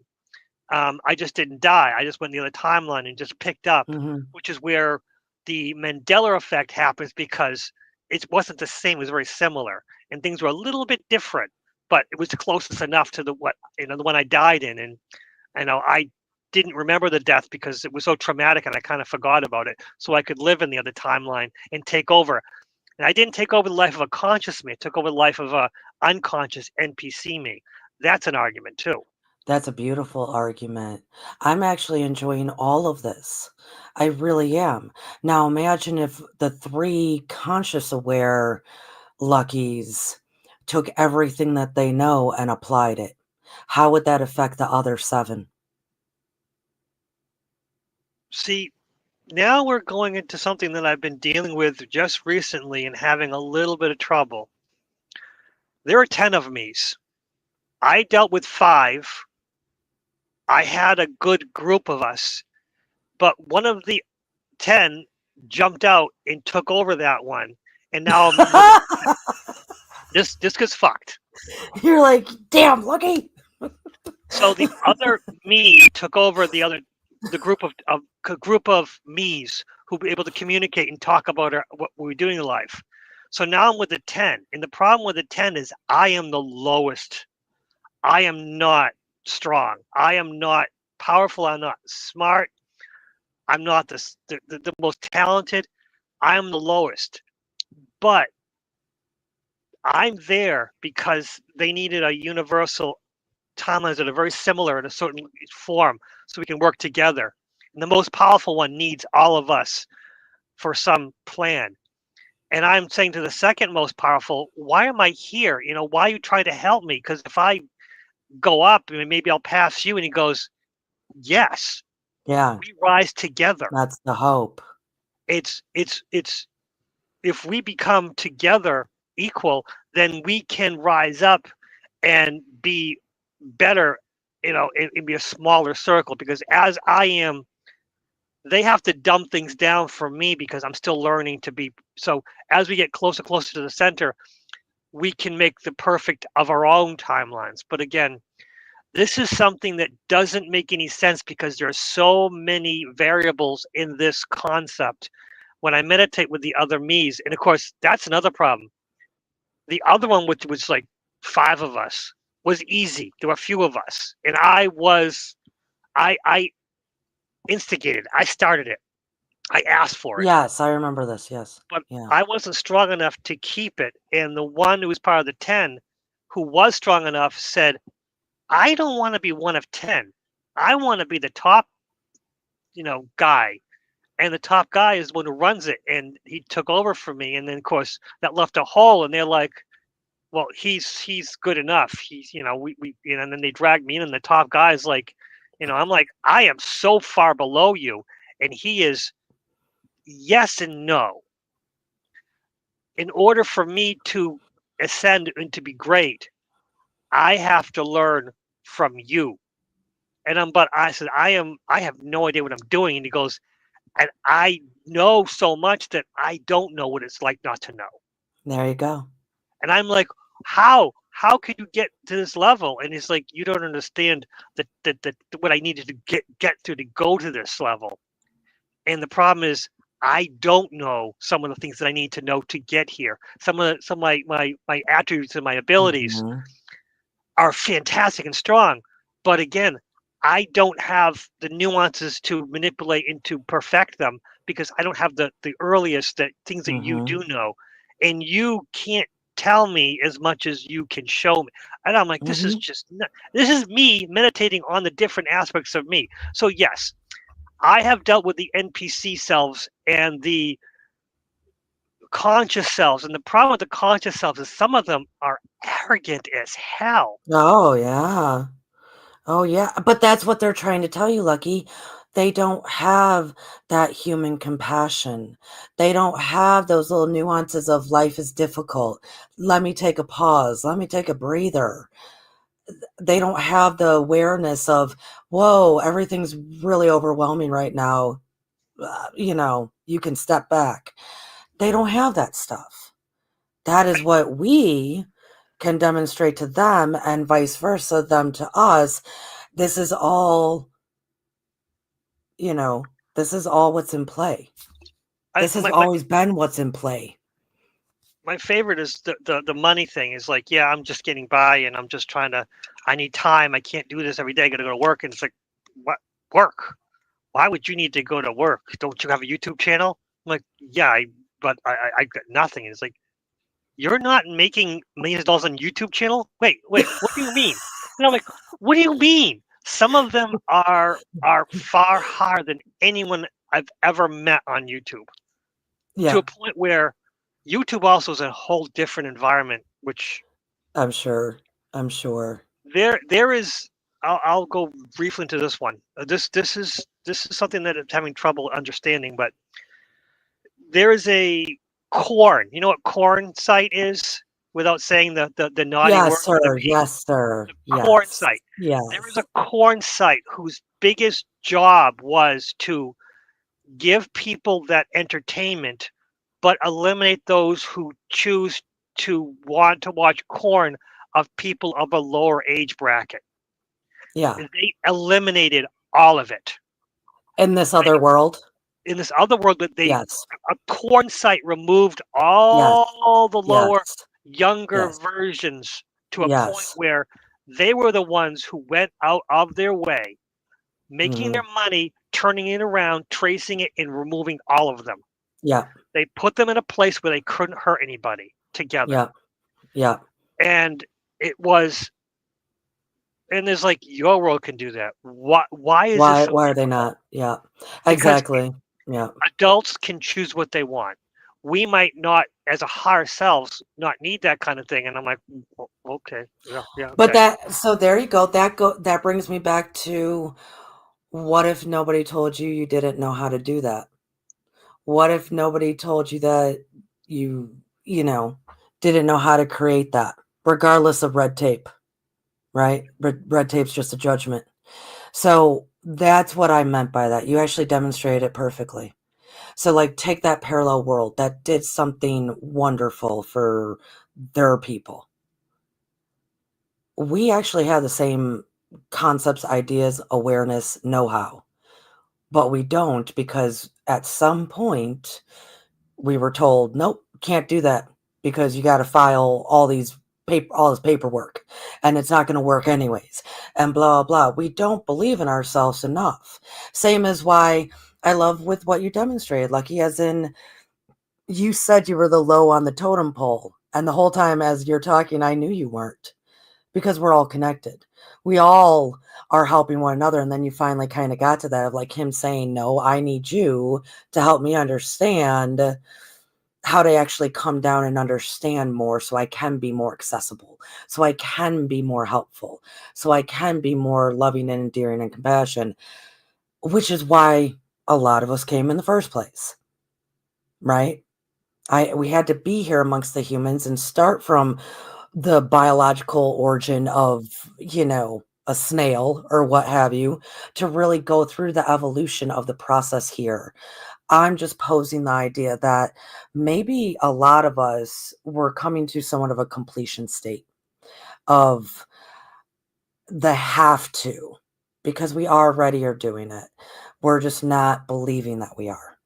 I just didn't die. I just went the other timeline and just picked up, which is where the Mandela effect happens, because it wasn't the same. It was very similar, and things were a little bit different, but it was closest enough to the one I died in. And I didn't remember the death because it was so traumatic, and I kind of forgot about it, so I could live in the other timeline and take over. And I didn't take over the life of a conscious me. I took over the life of a unconscious NPC me. That's an argument too. That's a beautiful argument. I'm actually enjoying all of this. I really am. Now imagine if the 3 conscious aware luckies took everything that they know and applied it. How would that affect the other 7? See, now we're going into something that I've been dealing with just recently and having a little bit of trouble. There are 10 of me's. I dealt with 5. I had a good group of us, but one of the 10 jumped out and took over that one. And now this gets fucked. You're like, damn, lucky. So the other me took over the group of me's who were able to communicate and talk about what we were doing in life. So now I'm with the 10, and the problem with the 10 is I am the lowest. I am not strong. I am not powerful. I'm not smart. I'm not the most talented. I am the lowest. But I'm there because they needed a universal timelines that are very similar in a certain form so we can work together. And the most powerful one needs all of us for some plan. And I'm saying to the second most powerful, why am I here? Why are you trying to help me? Because if I go up, maybe I'll pass you. And he goes, yes, Yeah, we rise together. that's the hope. It's if we become together equal, then we can rise up and be better, and be a smaller circle, because as I am, they have to dumb things down for me because I'm still learning to be. So as we get closer to the center, we can make the perfect of our own timelines. But again, this is something that doesn't make any sense because there are so many variables in this concept. When I meditate with the other me's, and of course that's another problem. The other one, which was like 5 of us, was easy. There were a few of us, and I instigated. I started it. I asked for it, Yes, I remember this. Yes. but Yeah. I wasn't strong enough to keep it. And the one who was part of the 10, who was strong enough, said, "I don't want to be one of 10. I want to be the top, guy." And the top guy is the one who runs it, and he took over for me. And then, of course, that left a hole, and they're like, well, he's good enough. He's, and then they dragged me in, and the top guy's like, I'm like, I am so far below you, and he is yes and no. In order for me to ascend and to be great, I have to learn from you. But I said, I have no idea what I'm doing. And he goes, and I know so much that I don't know what it's like not to know. There you go. And I'm like, how how could you get to this level? And it's like, you don't understand that what I needed to get through to go to this level. And the problem is, I don't know some of the things that I need to know to get here. Some of my attributes and my abilities Mm-hmm. are fantastic and strong, but again, I don't have the nuances to manipulate and to perfect them because I don't have the earliest that things that you Mm-hmm. do know, and you can't tell me as much as you can show me. And I'm like, this is Mm-hmm. just this is me meditating on the different aspects of me. So yes, I have dealt with the NPC selves and the conscious selves, and the problem with the conscious selves is some of them are arrogant as hell. Oh yeah. Oh yeah. But that's what they're trying to tell you, Lucky. They don't have that human compassion. They don't have those little nuances of life is difficult. Let me take a pause. Let me take a breather. They don't have the awareness of, whoa, everything's really overwhelming right now. You can step back. They don't have that stuff. That is what we can demonstrate to them, and vice versa, them to us. This is all, this is all what's in play. I, This has my, my always been what's in play. my favorite is the money thing. Is like, yeah, I'm just getting by, and I'm just trying to. I need time. I can't do this every day. I got to go to work, and it's like, what work? Why would you need to go to work? Don't you have a YouTube channel? I'm like, yeah, but I got nothing. And it's like, you're not making millions of dollars on YouTube channel. Wait, what do you mean? And I'm like, what do you mean? Some of them are far higher than anyone I've ever met on YouTube, to Yeah, a point where YouTube also is a whole different environment, which I'm sure. I'm sure. there is. I'll go briefly into this one. This is something that I'm having trouble understanding, but there is a corn. You know what corn site is? Without saying the naughty Yes, word with a sir. P, Yes, sir. corn Yes. site. There is Yes. a corn site whose biggest job was to give people that entertainment, but eliminate those who choose to want to watch corn of people of a lower age bracket. Yeah. They eliminated all of it. In this Like, other world? in this other world, that they Yes. a corn site removed Yes. all the lower, Yes. younger Yes. versions to a point Yes. where they were the ones who went out of their way, making Mm-hmm. their money, turning it around, tracing it, and removing all of them. Yeah. They put them in a place where they couldn't hurt anybody together. Yeah. Yeah. And it was, and there's like, your world can do that. Why is this Why so why are they difficult? not? Yeah. Because Exactly. Yeah. adults can choose what they want. We might not, as a higher selves, not need that kind of thing. And I'm like, Okay, yeah, But okay. there you go. That brings me back to, what if nobody told you you didn't know how to do that? What if nobody told you that you know, didn't know how to create that, regardless of red tape, right? Red tape's just a judgment. So that's what I meant by that. You actually demonstrated it perfectly. So, like, take that parallel world that did something wonderful for their people. We actually have the same concepts, ideas, awareness, know how, but we don't, because at some point we were told, nope, can't do that because you got to file all this paperwork, and it's not going to work anyways, and blah blah. We don't believe in ourselves enough. Same as why I love with what you demonstrated, Lucky, as in, you said you were the low on the totem pole, and the whole time as you're talking, I knew you weren't, because we're all connected. We all are helping one another. And then you finally kind of got to that of like him saying, no, I need you to help me understand how to actually come down and understand more, so I can be more accessible, so I can be more helpful, so I can be more loving and endearing and compassion, which is why a lot of us came in the first place, right? We had to be here amongst the humans and start from the biological origin of, a snail or what have you, to really go through the evolution of the process here. I'm just posing the idea that maybe a lot of us were coming to somewhat of a completion state. of the have to, because we already are doing it. We're just not believing that we are.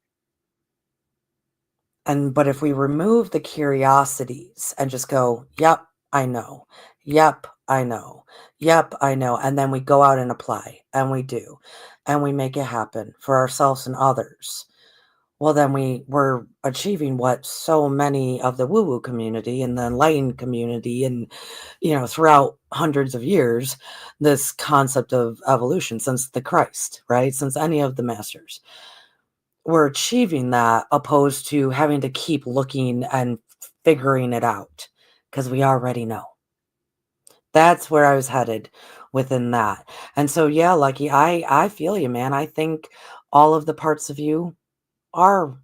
But if we remove the curiosities and just go, yep, I know. Yep, I know. Yep, I know. And then we go out and apply, and we do, and we make it happen for ourselves and others. Well, then we're achieving what so many of the woo-woo community and the enlightened community and, throughout hundreds of years, this concept of evolution since the Christ, right? Since any of the masters. We're achieving that opposed to having to keep looking and figuring it out because we already know. That's where I was headed within that. And so, yeah, Lucky, I feel you, man. I think all of the parts of you are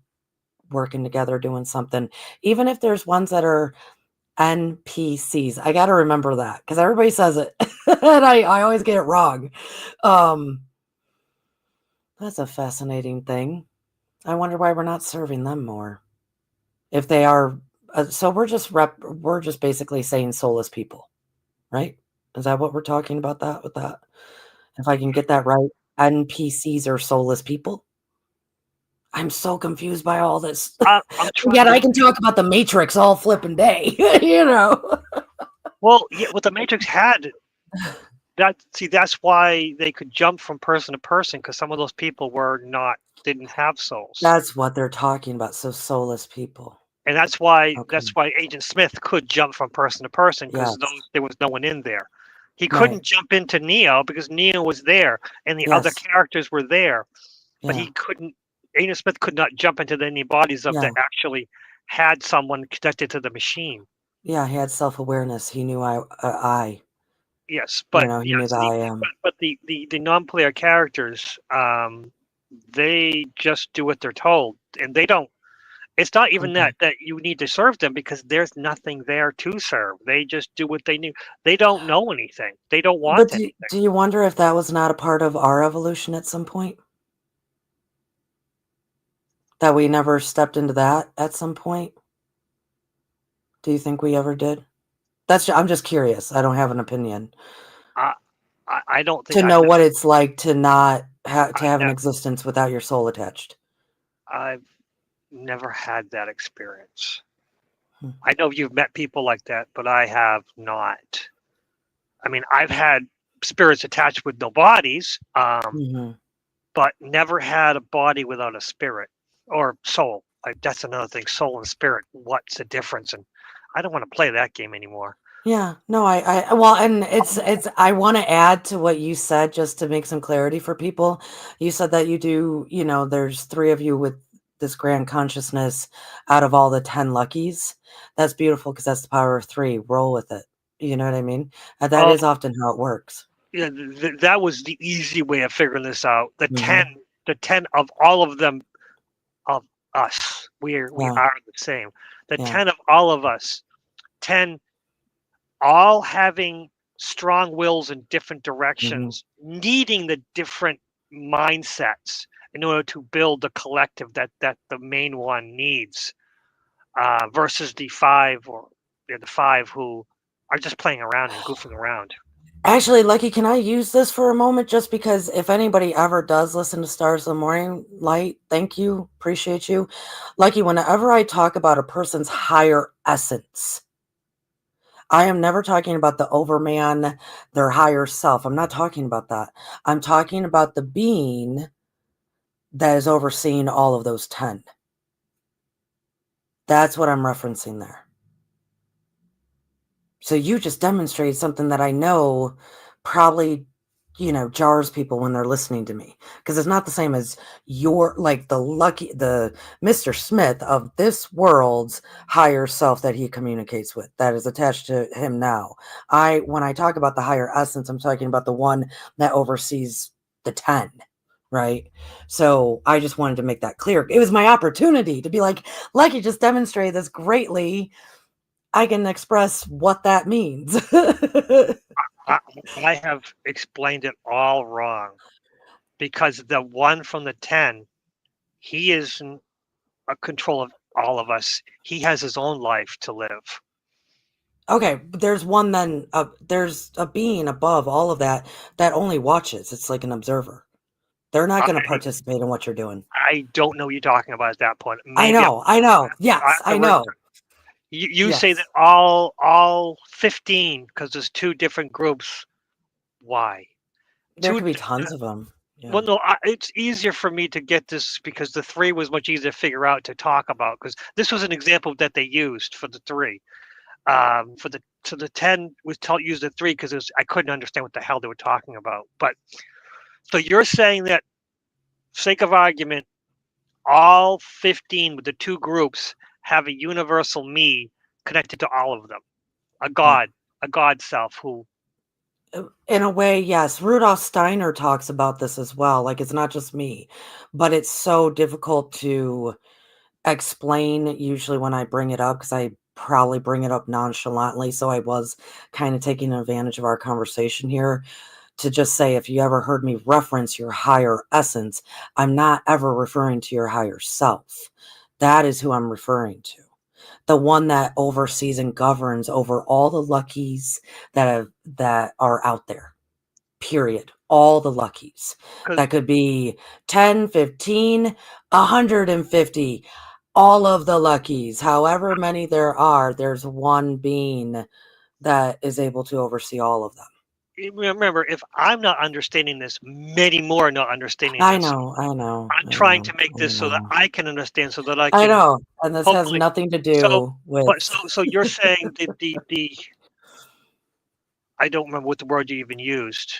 working together doing something, even if there's ones that are NPCs. I got to remember that because everybody says it and I always get it wrong. That's a fascinating thing. I wonder why we're not serving them more. If they are, so we're just basically saying soulless people, right? Is that what we're talking about that with that? If I can get that right, NPCs are soulless people. I'm so confused by all this. I'm trying Yet I to. can talk about the Matrix all flipping day, Well, yeah, what the Matrix had. That's why they could jump from person to person because some of those people didn't have souls, That's what they're talking about. So soulless people. and that's why Okay. Agent Smith could jump from person to person because Yes. there was no one in there. He Right. couldn't jump into Neo because Neo was there and the other Yes. characters were there, but Yeah. he couldn't. Agent Smith could not jump into any bodies Yeah. that actually had someone connected to the machine. Yeah. He had self-awareness. He knew I. Yes, but He knew that I am. but the non-player characters, they just do what they're told, and they don't. It's not even Okay. that you need to serve them because there's nothing there to serve. They just do what they need. They don't know anything. They don't want But anything. do you wonder if that was not a part of our evolution at some point? That we never stepped into that at some point? Do you think we ever did? I'm just curious. I don't have an opinion. I don't think To know what it's like to not to have an existence without your soul attached. I've never had that experience. Hmm. I know you've met people like that, but I have not. I mean, I've had spirits attached with no bodies, Mm-hmm. but never had a body without a spirit or soul. That's another thing, soul and spirit. What's the difference? And I don't want to play that game anymore. Yeah, no, well, and I want to add to what you said just to make some clarity for people. You said that you do, there's 3 of you with this grand consciousness out of all the 10 luckies. That's beautiful because that's the power of 3. Roll with it. You know what I mean? And that Oh, is often how it works. yeah, that was the easy way of figuring this out. Mhm. The 10 of all of them of us, we Yeah, are the same. The yeah. 10 of all of us, 10 all having strong wills in different Mhm. directions, needing the different mindsets in order to build the collective that the main one needs, versus the 5 the 5 who are just playing around and goofing around. Actually, Lucky, can I use this for a moment? Just because if anybody ever does listen to Stars of the Morning Light, thank you. Appreciate you. Lucky, whenever I talk about a person's higher essence, I am never talking about the overman, their higher self. I'm not talking about that. I'm talking about the being that is overseeing all of those 10. That's what I'm referencing there. So you just demonstrated something that I know probably, jars people when they're listening to me. Because it's not the same as the Mr. Smith of this world's higher self that he communicates with, that is attached to him now. When I talk about the higher essence, I'm talking about the one that oversees the 10. Right. So I just wanted to make that clear. It was my opportunity to be like, Lucky just demonstrated this greatly. I can express what that means. I have explained it all wrong because the one from the 10, he is in a control of all of us. He has his own life to live. Okay, there's one then. There's a being above all of that that only watches. It's like an observer. They're not going to I, participate in what you're doing. I don't know what you're talking about at that point. I Maybe know. I know. I Yes, have I to know. you say that Yes. all 15 because there's two different groups. Why? There Two. could be tons of them. Well, Yeah. no, it's easier for me to get this because the three was much easier to figure out to talk about because this was an example that they used for the three. For the 10 was used the three because I couldn't understand what the hell they were talking about. But so you're saying that, sake of argument, all 15 with the two groups have a universal me connected to all of them, a Yeah. god, a god self who. In a way, yes. Rudolf Steiner talks about this as well. Like, it's not just me, but it's so difficult to explain usually when I bring it up because I probably bring it up nonchalantly. So I was kind of taking advantage of our conversation here to just say, if you ever heard me reference your higher essence, I'm not ever referring to your higher self. That is who I'm referring to. The one that oversees and governs over all the luckies that are out there. Period. All the luckies. Because That could be 10, 15, 150. All of the luckies. However many there are, there's one being that is able to oversee all of them. remember, if I'm not understanding this, many more are not understanding I this. know, I know, I'm I trying know, to make I this so that know. I can understand, so that I I can know. And this has hopefully. nothing to So, do with but so you're saying that the I don't remember what the word you even used,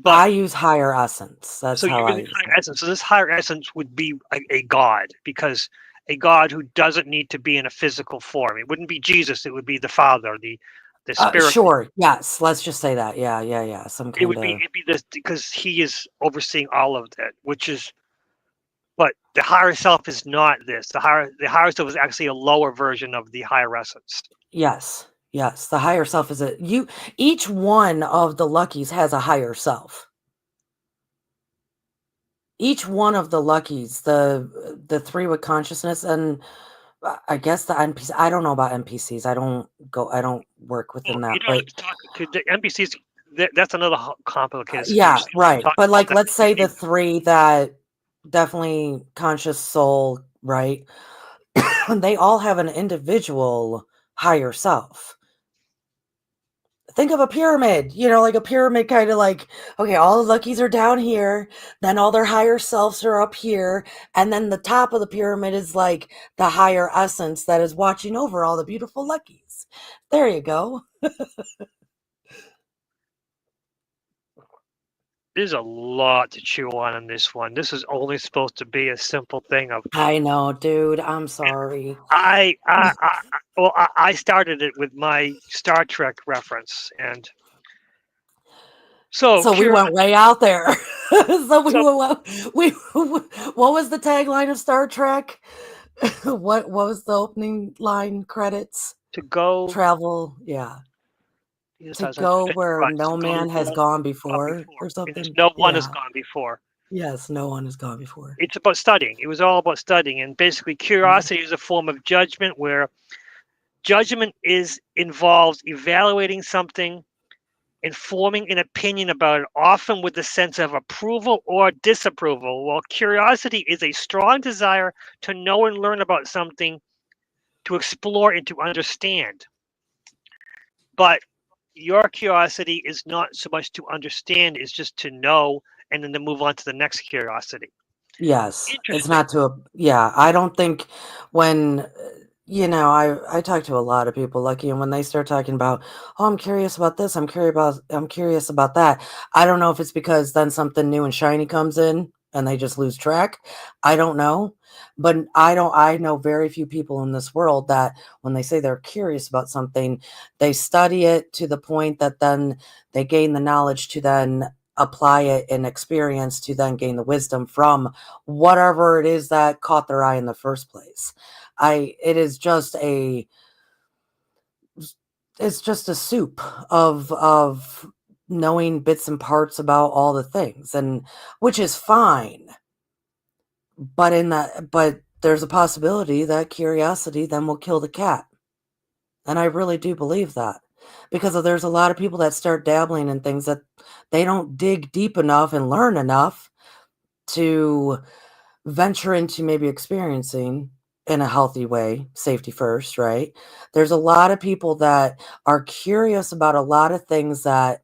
but I use higher essence. That's so how you're I using use higher it. essence. So this higher essence would be a god, because a god who doesn't need to be in a physical form. It wouldn't be Jesus. It would be the Father, the Spirit. Sure. Yes. Let's just say that. Yeah, yeah, yeah. Some It kind would be of it'd be this because he is overseeing all of that, which is. But the higher self is not this. The higher self is actually a lower version of the higher essence. yes. Yes. The higher self is each one of the luckies has a higher self. Each one of the luckies, the three with consciousness and I guess the NPC. I don't know about NPCs. I don't work Well, within you that, don't have but to talk to the NPCs. That's another complicated yeah, situation. You don't have to right. talk But about like the let's say the NPCs. three that definitely conscious soul, right? They all have an individual higher self. Think of a pyramid, like a pyramid kind of like, okay, all the luckies are down here, then all their higher selves are up here, and then the top of the pyramid is like the higher essence that is watching over all the beautiful luckies. There you go. There's a lot to chew on this one. This is only supposed to be a simple thing of. I know, dude. I'm sorry. I started it with my Star Trek reference, and so So we curious. went way out there. So So we what was the tagline of Star Trek? What was the opening line credits? to go, Travel, yeah. yes, To I was like, go where right, no to man has go gone gone before before, or because something. no one has Yeah. gone before. Yes, no one has gone before. It's about studying. It was all about studying, and basically, Mhm. curiosity is a form of judgment, where judgment is involves evaluating something and forming an opinion about it, often with a sense of approval or disapproval, while curiosity is a strong desire to know and learn about something, to explore and to understand. But your curiosity is not so much to understand, it's just to know and then to move on to the next curiosity. Yes, it's Interesting. not to a yeah, I don't think when I talk to a lot of people, Lucky, and when they start talking about, "Oh, I'm curious about this, I'm curious about that." I don't know if it's because then something new and shiny comes in and they just lose track. I don't know. But I know very few people in this world that when they say they're curious about something, they study it to the point that then they gain the knowledge to then apply it in experience to then gain the wisdom from whatever it is that caught their eye in the first place. It is just a it's just a soup of knowing bits and parts about all the things, and which is fine, but there's a possibility that curiosity then will kill the cat. And I really do believe that, because there's a lot of people that start dabbling in things that they don't dig deep enough and learn enough to venture into maybe experiencing in a healthy way, safety first, right? There's a lot of people that are curious about a lot of things that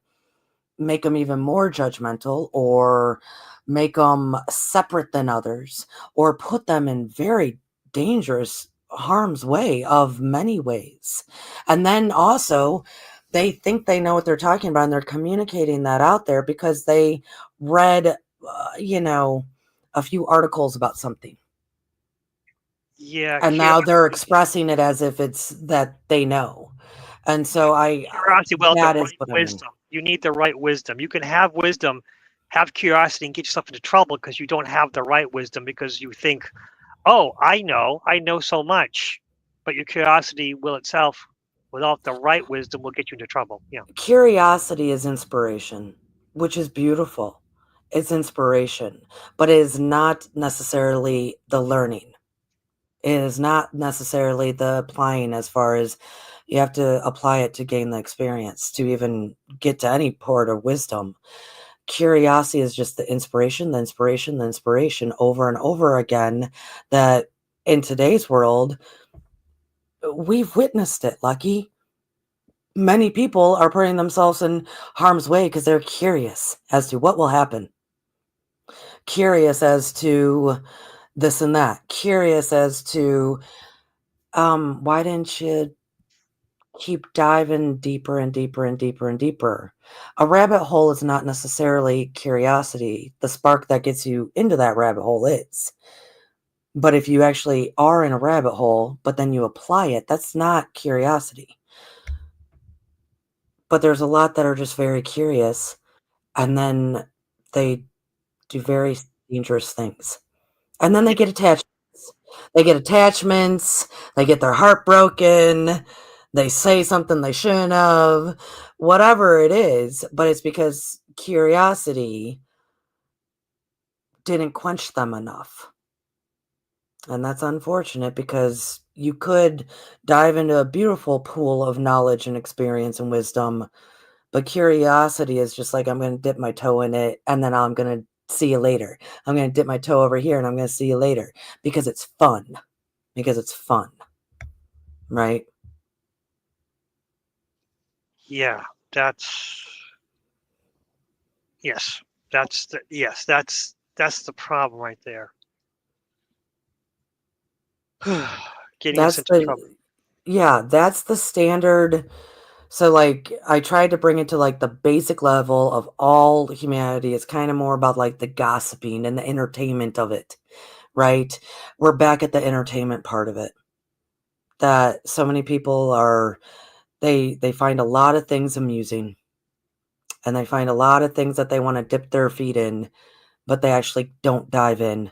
make them even more judgmental, or make them separate than others, or put them in very dangerous harm's way of many ways. And then also, they think they know what they're talking about, and they're communicating that out there because they read, a few articles about something. Yeah, And now they're expressing it as if it's that they know. And so curiosity. Well, the that is right what I mean. wisdom. You need the right wisdom. You can have wisdom, have curiosity, and get yourself into trouble because you don't have the right wisdom because you think, "Oh, I know so much," but your curiosity will itself, without the right wisdom, will get you into trouble. Yeah. Curiosity is inspiration, which is beautiful. It's inspiration, but it is not necessarily the learning. It is not necessarily the applying, as far as you have to apply it to gain the experience to even get to any port of wisdom. Curiosity is just the inspiration, the inspiration, the inspiration over and over again, that in today's world, we've witnessed it, Lucky. Many people are putting themselves in harm's way because they're curious as to what will happen, curious as to this and that, curious as to why didn't you keep diving deeper and deeper and deeper and deeper? A rabbit hole is not necessarily curiosity. The spark that gets you into that rabbit hole is. But if you actually are in a rabbit hole, but then you apply it, that's not curiosity. But there's a lot that are just very curious, and then they do very dangerous things. And then they get attachments. They get attachments, they get their heart broken, they say something they shouldn't have, whatever it is, but it's because curiosity didn't quench them enough. And that's unfortunate, because you could dive into a beautiful pool of knowledge and experience and wisdom, but curiosity is just like, I'm going to dip my toe in it and then I'm going to see you later. I'm going to dip my toe over here and I'm going to see you later, because it's fun. Because it's fun, right? Yeah, that's yes. That's the problem right there. Getting us That's into trouble. that's the standard. So, like, I tried to bring it to, like, the basic level of all humanity. It's kind of more about, like, the gossiping and the entertainment of it, right? We're back at the entertainment part of it. That so many people are, they find a lot of things amusing, and they find a lot of things that they want to dip their feet in, but they actually don't dive in,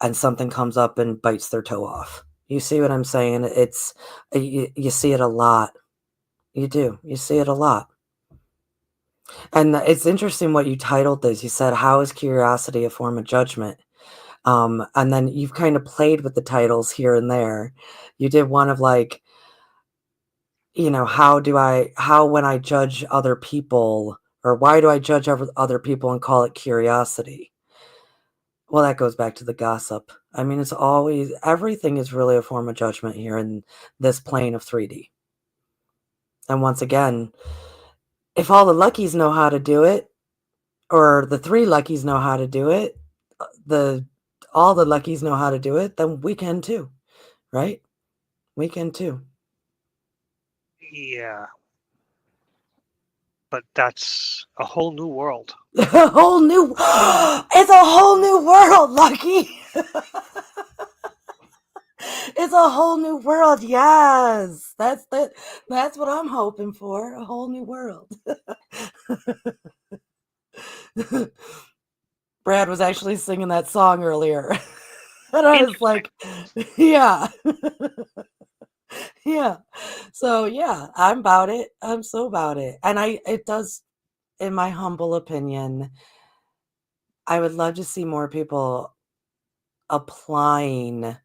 and something comes up and bites their toe off. You see what I'm saying? It's you see it a lot. You do. You see it a lot. And it's interesting what you titled this. You said, "How is curiosity a form of judgment?" And then you've kind of played with the titles here and there. You did one of, like, how when I judge other people, or why do I judge other people and call it curiosity? Well, that goes back to the gossip. I mean, it's always, everything is really a form of judgment here in this plane of 3D. And once again, if all the luckies know how to do it, or the three luckies know how to do it, the all the luckies know how to do it, then we can too, right? We can too. Yeah, but that's a whole new world. A whole new it's a whole new world, Lucky. It's a whole new world. Yes. That's what I'm hoping for. A whole new world. Brad was actually singing that song earlier. And I was Interesting. like, yeah. Yeah. So yeah, I'm about it. I'm so about it. And it does, in my humble opinion, I would love to see more people applying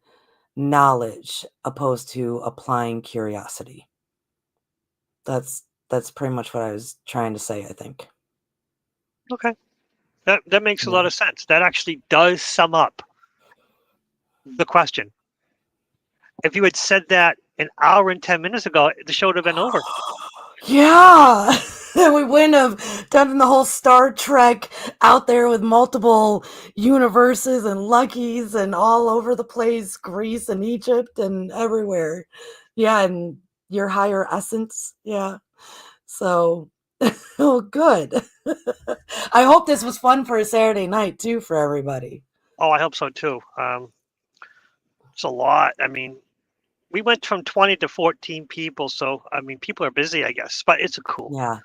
knowledge opposed to applying curiosity. That's pretty much what I was trying to say, I think. Okay. That makes a Yeah. lot of sense. That actually does sum up the question. If you had said that an hour and 10 minutes ago, the show would have been over. Yeah. We wouldn't have done the whole Star Trek out there with multiple universes and Luckies and all over the place, Greece and Egypt and everywhere. Yeah, and your higher essence. Yeah. So, oh, good. I hope this was fun for a Saturday night too for everybody. Oh, I hope so too. It's a lot. I mean, we went from 20 to 14 people, so I mean, people are busy, I guess, but it's cool. Yeah.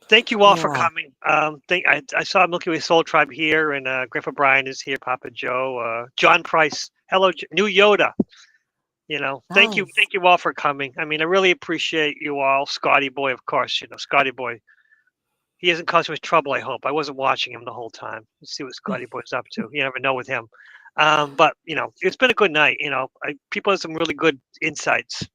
Thank you all for Yeah. coming. I saw Milky Way Soul Tribe here, and Griff O'Brien is here, Papa Joe, John Price. Hello, New Yoda. Thank Nice. you all for coming. I mean, I really appreciate you all. Scotty Boy, of course, Scotty Boy. He hasn't caused much trouble, I hope. I wasn't watching him the whole time. Let's see what Scotty Boy's up to. You never know with him. But it's been a good night. People have some really good insights.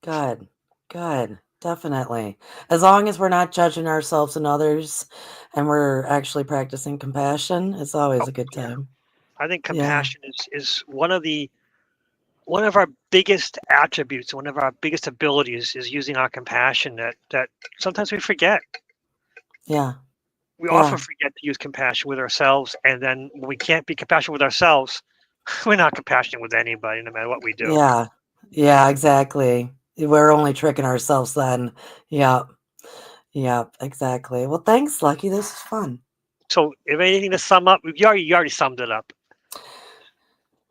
Good. Good. Definitely. As long as we're not judging ourselves and others and we're actually practicing compassion, it's always Oh, a good yeah. time. I think Yeah. compassion is one of our biggest attributes, one of our biggest abilities is using our compassion that sometimes we forget. Yeah. We Yeah. often forget to use compassion with ourselves, and then when we can't be compassionate with ourselves, we're not compassionate with anybody, no matter what we do. Yeah. Yeah, exactly. We're only tricking ourselves then. Yep. Yep, exactly. Well, thanks, Lucky. This is fun. So, if anything to sum up, you already summed it up.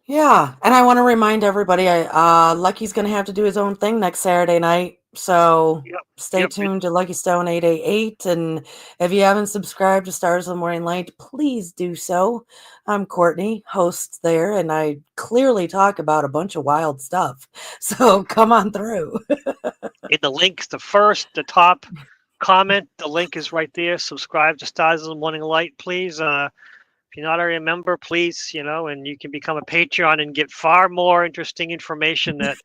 Yeah, and I want to remind everybody, Lucky's going to have to do his own thing next Saturday night, so Yep, stay yep. tuned to Lucky Stone 888, and if you haven't subscribed to Stars of the Morning Light, please do so. I'm Courtney, host there, and I clearly talk about a bunch of wild stuff, so come on through. In the top comment, the link is right there. Subscribe to Stars of the Morning Light, please. If you're not already a member, please, and you can become a Patreon and get far more interesting information that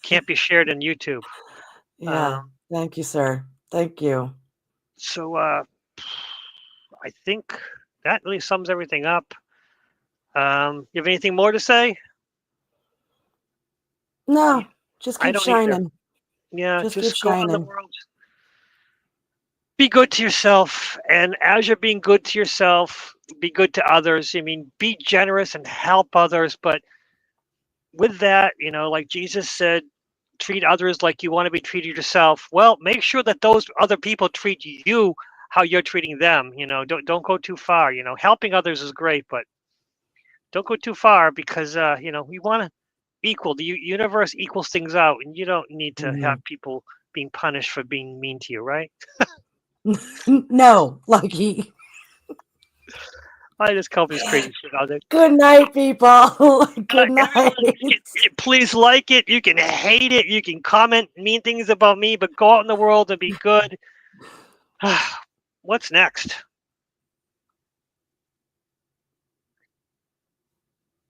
can't be shared on YouTube. Yeah, thank you, sir. Thank you. So I think that really sums everything up. You have anything more to say? No, just I keep don't either. shining. Yeah, Just keep just go out in the shining. world. Be good to yourself. And as you're being good to yourself, be good to others. I mean, be generous and help others. But with that, like Jesus said, treat others like you want to be treated yourself. Well, make sure that those other people treat you how you're treating them. Don't go too far. Helping others is great, but don't go too far because we want to equal. The universe equals things out, and you don't need to Mhm. have people being punished for being mean to you, right? No, Lucky. I just come this crazy shit out there. Good night, people. Good Everyone, night. please like it. You can hate it. You can comment mean things about me, but go out in the world and be good. What's next?